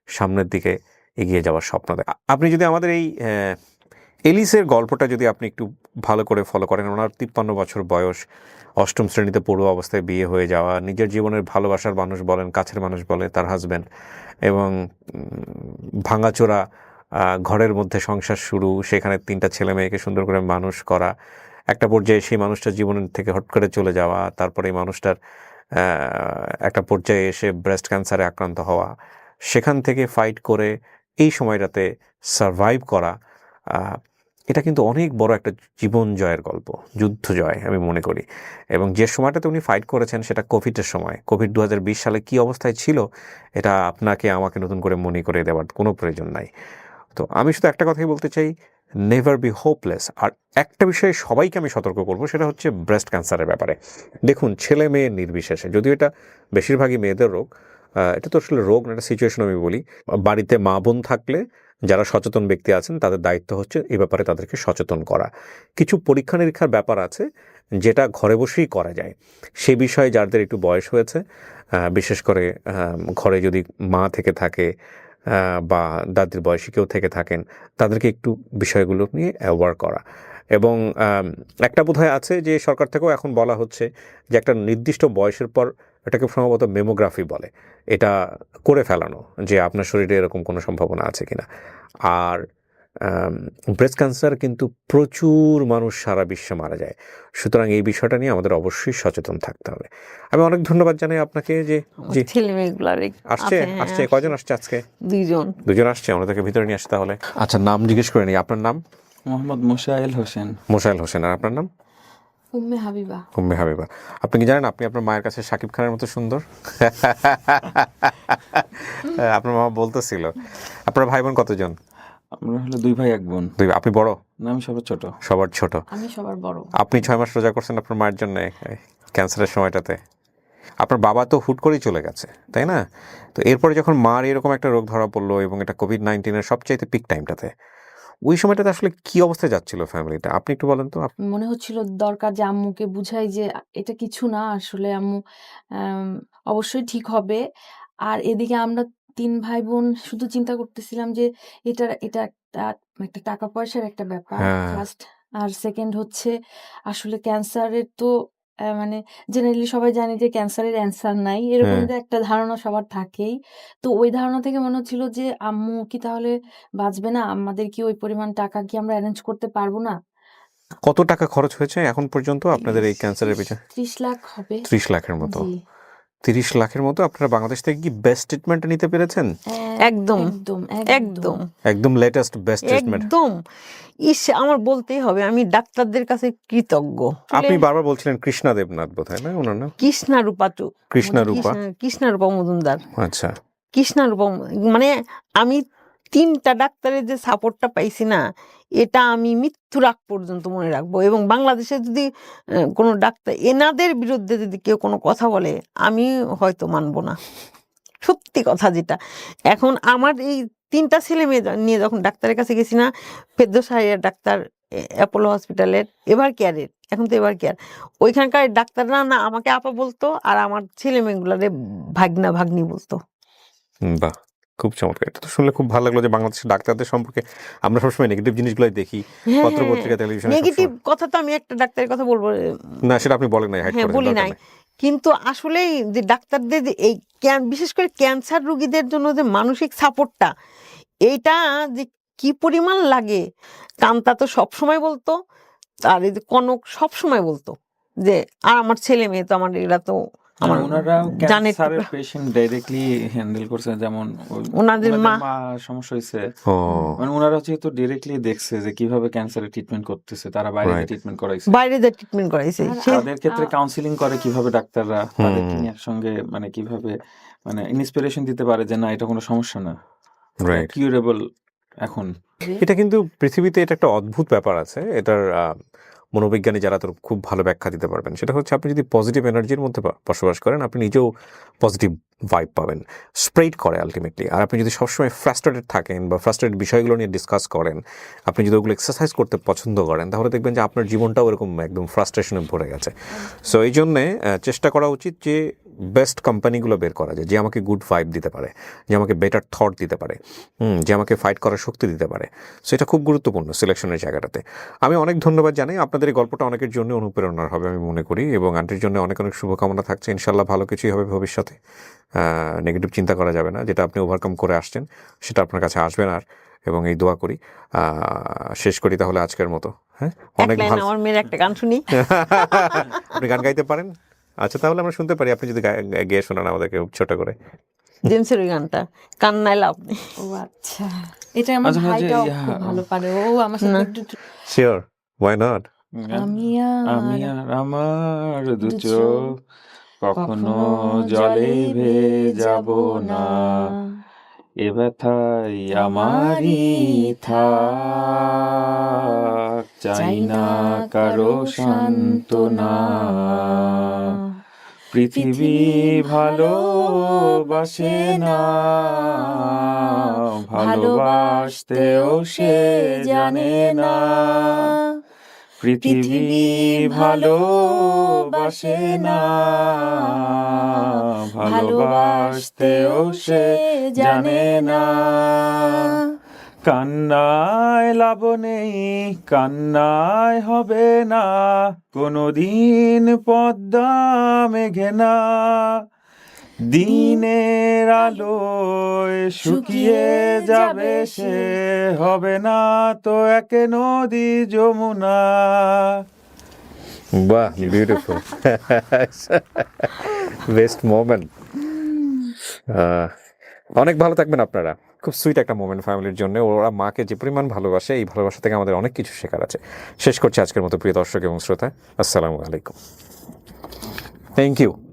সামনের দিকে এগিয়ে যাওয়ার স্বপ্ন দেখে। আপনি যদি আমাদের এই এলিসের গল্পটা যদি আপনি একটু ভালো করে ফলো করেন, ওনার 53 বছর বয়স, 8ম শ্রেণীতে পড়ুয়া অবস্থায় বিয়ে হয়ে যাওয়া, নিজের জীবনের ভালোবাসার মানুষ বলেন, কাছের মানুষ বলে তার হাজব্যান্ড, এবং ভাঙাচোরা ঘরের মধ্যে সংসার শুরু, সেখানে 3টা ছেলে মেয়েকে সুন্দর করে মানুষ করা, একটা পর্যায়ে সেই মানুষটার জীবনের থেকে হট করে চলে যাওয়া, তারপরে এই মানুষটার একটা পর্যায়ে এসে ব্রেস্ট ক্যান্সারে আক্রান্ত হওয়া, সেখান থেকে ফাইট করে এই সময়টাতে সারভাইভ করা, এটা কিন্তু অনেক বড় একটা জীবন জয়ের গল্প, যুদ্ধ জয় আমি মনে করি। এবং যে সময়টাতে উনি ফাইট করেছেন সেটা কোভিডের সময়। কোভিড 2020 সালে কী অবস্থায় ছিল, এটা আপনাকে আমাকে নতুন করে মনে করে দেওয়ার কোনো প্রয়োজন নাই। তো আমি শুধু একটা কথাই বলতে চাই, নেভার বি হোপলেস। আর একটা বিষয়ে সবাইকে আমি সতর্ক করবো, সেটা হচ্ছে ব্রেস্ট ক্যান্সারের ব্যাপারে। দেখুন, ছেলে মেয়ে নির্বিশেষে, যদিও এটা বেশিরভাগই মেয়েদের রোগ, এটা তো আসলে রোগ না, একটা সিচুয়েশন আমি বলি। বাড়িতে মা বোন থাকলে যারা সচেতন ব্যক্তি আছেন, তাদের দায়িত্ব হচ্ছে এ ব্যাপারে তাদেরকে সচেতন করা। কিছু পরীক্ষা নিরীক্ষার ব্যাপার আছে যেটা ঘরে বসেই করা যায়। সে বিষয়ে যাদের একটু বয়স হয়েছে, বিশেষ করে ঘরে যদি মা থেকে থাকে বা দাদির বয়সী কেউ থেকে থাকেন, তাদেরকে একটু বিষয়গুলো নিয়ে অ্যাওয়ার করা। এবং একটা বোধহয় আছে যে সরকার থেকেও এখন বলা হচ্ছে যে একটা নির্দিষ্ট বয়সের পর, এটাকে সম্ভবত মেমোগ্রাফি বলে, এটা করে ফেলানো, যে আপনার শরীরে এরকম কোনো সম্ভাবনা আছে কিনা। আর ব্রেস্ট ক্যান্সার কিন্তু প্রচুর মানুষ সারা বিশ্বে মারা যায়, সুতরাং এই বিষয়টা নিয়ে আমাদের অবশ্যই সচেতন থাকতে হবে। আমি অনেক ধন্যবাদ জানাই আপনাকে যে জি ছেলে মেয়েগুলার আসছে আসছে কয়জন আসছে আজকে? দুজন আসছে, আমাদেরকে ভিতরে নিয়ে আসতে তাহলে। আচ্ছা, নাম জিজ্ঞেস করে নিই, আপনার নাম? মোহাম্মদ মোশাইল হোসেন। মোশাইল হোসেন। আর আপনার নাম? উম্মে হাবিবা। উম্মে হাবিবা। আপনি কি জানেন আপনি আপনার মায়ের কাছে শাকিব খানের মতো সুন্দর? আপনার মামা বলতেছিল। আপনার ভাই বোন কতজন? আমরা হলো 2 ভাই 1 বোন। আপনি বড়? না, আমি সবার ছোট। সবার ছোট। আমি সবার বড়। আপনি 6 মাস রোজা করছেন আপনার মায়ের জন্য ক্যান্সারের সময়টাতে। আপনার বাবা তো হুট করেই চলে গেছে, তাই না? তো এরপরে যখন মার এরকম একটা রোগ ধরা পড়লো এবং এটা কোভিড-19 সবচাইতে পিক টাইমটাতে, ওই সময়টাতে আসলে কি অবস্থায় যাচ্ছিল ফ্যামিলিটা, আপনি একটু বলেন তো। মনে হচ্ছিল দরকার যে আম্মুকে বুঝাই যে এটা কিছু না, আসলে আম্মু আম, অবশ্যই ঠিক হবে। আর এদিকে আমরা 3 ভাই বোন শুধু চিন্তা করতেছিলাম যে এটা এটা একটা একটা টাকা পয়সার একটা ব্যাপার হ্যাঁ। ফার্স্ট। আর সেকেন্ড হচ্ছে আসলে ক্যান্সারের তো মানে জেনারেলি সবাই জানে যে ক্যান্সারের অ্যান্সার নাই, এরকম হ্যাঁ। যে একটা ধারণা সবার থাকেই। তো ওই ধারণা থেকে মনে হচ্ছিল যে আম্মু কি তাহলে বাঁচবে না, আমাদের কি ওই পরিমাণ টাকা কি আমরা অ্যারেঞ্জ করতে পারবো না। কত টাকা খরচ হয়েছে এখন পর্যন্ত আপনাদের এই ক্যান্সারের পিছনে? 30 লাখ হবে। 30 লাখের মতো। জি 30 লাখের মতো আপনারা বাংলাদেশ থেকে কি বেস্ট ট্রিটমেন্ট নিতে পেরেছেন? একদম একদম একদম একদম লেটেস্ট বেস্ট ট্রিটমেন্ট। একদম। আমার বলতেই হবে, আমি ডাক্তারদের কাছে কৃতজ্ঞ। আপনি বারবার বলছিলেন কৃষ্ণা দেবনাথ বোধহয়, না ওনার নাম? কৃষ্ণারূপা মজুমদার। আচ্ছা। কৃষ্ণারূপা মানে আমি 3টা ডাক্তারের যে সাপোর্টটা পাইছি না, এটা আমি মৃত্যুর আগ পর্যন্ত মনে রাখবো। এবং বাংলাদেশে যদি কোনো ডাক্তার এনাদের বিরুদ্ধে যদি কেউ কোনো কথা বলে, আমি হয়তো মানবো না। সত্যি কথা যেটা। এখন আমার এই 3টা ছেলে মেয়ে নিয়ে যখন ডাক্তারের কাছে গেছি না, ফেরদৌস সাহেবের ডাক্তার অ্যাপোলো হসপিটালের এভার কেয়ারের, এখন তো এভার কেয়ার, ওইখানকার ডাক্তাররা না আমাকে আপা বলতো, আর আমার ছেলে মেয়েগুলারে ভাগনা ভাগ্নি বলতো। বাহ, খুব চমৎকার। এটা তো শুনলে খুব ভালো লাগলো যে বাংলাদেশের ডাক্তারদের সম্পর্কে আমরা সবসময় নেগেটিভ জিনিসগুলোই দেখি পত্র পত্রিকা টেলিভিশনে। নেগেটিভ কথা তো আমি একটা ডাক্তারের কথা বলবো না, সেটা আপনি বলেন নাই, হ্যাঁ বলি নাই, কিন্তু আসলেই যে ডাক্তারদের এই বিশেষ করে ক্যান্সার রোগীদের জন্য যে মানসিক সাপোর্টটা, এইটা যে কি পরিমাণ লাগে। কান্তা তো সবসময় বলতো, আর এই যে কনক সবসময় বলতো যে আর আমার ছেলে মেয়ে তো আমার এরা তো আমার ওনারা জানে ক্যান্সারের পেশেন্ট ডাইরেক্টলি হ্যান্ডেল করছে, যেমন ওনাদের মা সমস্যা হয়েছে, মানে ওনারা যেহেতু ডিরেক্টলি দেখছে যে কিভাবে ক্যান্সারের ট্রিটমেন্ট করতেছে, তারা বাইরে ট্রিটমেন্ট করাইছে, বাইরে যে ট্রিটমেন্ট করাইছে, তাদের ক্ষেত্রে কাউন্সিলিং করে কিভাবে ডাক্তাররা তাদেরকে নিয়ে একসঙ্গে মানে কিভাবে মানে ইন্সপিরেশন দিতে পারে যে না এটা কোনো সমস্যা না, কিউরেবল। এখন এটা কিন্তু পৃথিবীতে এটা একটা অদ্ভুত ব্যাপার আছে, এটার মনোবিজ্ঞানী যারা তো খুব ভালো ব্যাখ্যা দিতে পারবেন। সেটা হচ্ছে আপনি যদি পজিটিভ এনার্জির মধ্যে বসবাস করেন, আপনি নিজেও পজিটিভ ভাইব পাবেন, স্প্রেড করে আলটিমেটলি। আর আপনি যদি সবসময় ফ্রাস্ট্রেটেড থাকেন বা ফ্রাস্ট্রেটেড বিষয়গুলো নিয়ে ডিসকাস করেন, আপনি যদি ওগুলো এক্সারসাইজ করতে পছন্দ করেন, তাহলে দেখবেন যে আপনার জীবনটাও এরকম একদম ফ্রাস্ট্রেশনে ভরে গেছে। সো এই জন্যে চেষ্টা করা উচিত যে বেস্ট কোম্পানিগুলো বের করা যায়, যে আমাকে গুড ভাইব দিতে পারে, যে আমাকে বেটার থট দিতে পারে, যে আমাকে ফাইট করার শক্তি দিতে পারে। সো এটা খুব গুরুত্বপূর্ণ সিলেকশনের জায়গাটাতে। আমি অনেক ধন্যবাদ জানাই। আপনাদের এই গল্পটা অনেকের জন্য অনুপ্রেরণার হবে আমি মনে করি, এবং আন্টির জন্য অনেক অনেক শুভকামনা থাকছে। ইনশাল্লাহ ভালো কিছুই হবে ভবিষ্যতে। নেগেটিভ চিন্তা করা যাবে না, যেটা আপনি ওভারকাম করে আসছেন সেটা আপনার কাছে আসবে না। এবং এই দোয়া করি শেষ করি তাহলে আজকের মতো। হ্যাঁ, অনেক ভালো। আমার মেয়ের একটা গান শুনি। আপনি গান গাইতে পারেন? আচ্ছা, তাহলে আমরা শুনতে পারি, আপনি যদি গেয়ে শোনান আমাদেরকে ছোট করে। জেমসের ওই গানটা কান্নায় লাভ নেই। ও আচ্ছা, এটা আমার ভাইটাও খুব ভালো পারে, ও আমার সাথে একটু শিওর, ওয়াই নট। আমি আর আমার দু চোখ কখনো জলে ভেজাব না, এ ব্যথাই আমারই থাক, চাই না কারো সান্ত্বনা, পৃথিবী ভালোবাসে না, ভালোবাসতেও সে জানে না, পৃথিবী ভালোবাসে না, ভালোবাসতেও সে জানে না, কান্নায় লাভ নেই, কান্নায় হবে না, কোনোদিন পদ্মা মেঘে না, দিনের আলোয় শুকিয়ে যাবে সে, হবে না তো এক নদী যমুনা। বাহ, বিউটিফুল, বেস্ট মোমেন্ট। অনেক ভালো থাকবেন আপনারা। খুব সুইট একটা মোমেন্ট ফ্যামিলির জন্য। ওরা মাকে যে পরিমাণ ভালোবাসে, এই ভালোবাসা থেকে আমাদের অনেক কিছু শেখার আছে। শেষ করছি আজকের মতো প্রিয় দর্শক এবং শ্রোতা। আসসালামু আলাইকুম, থ্যাংক ইউ।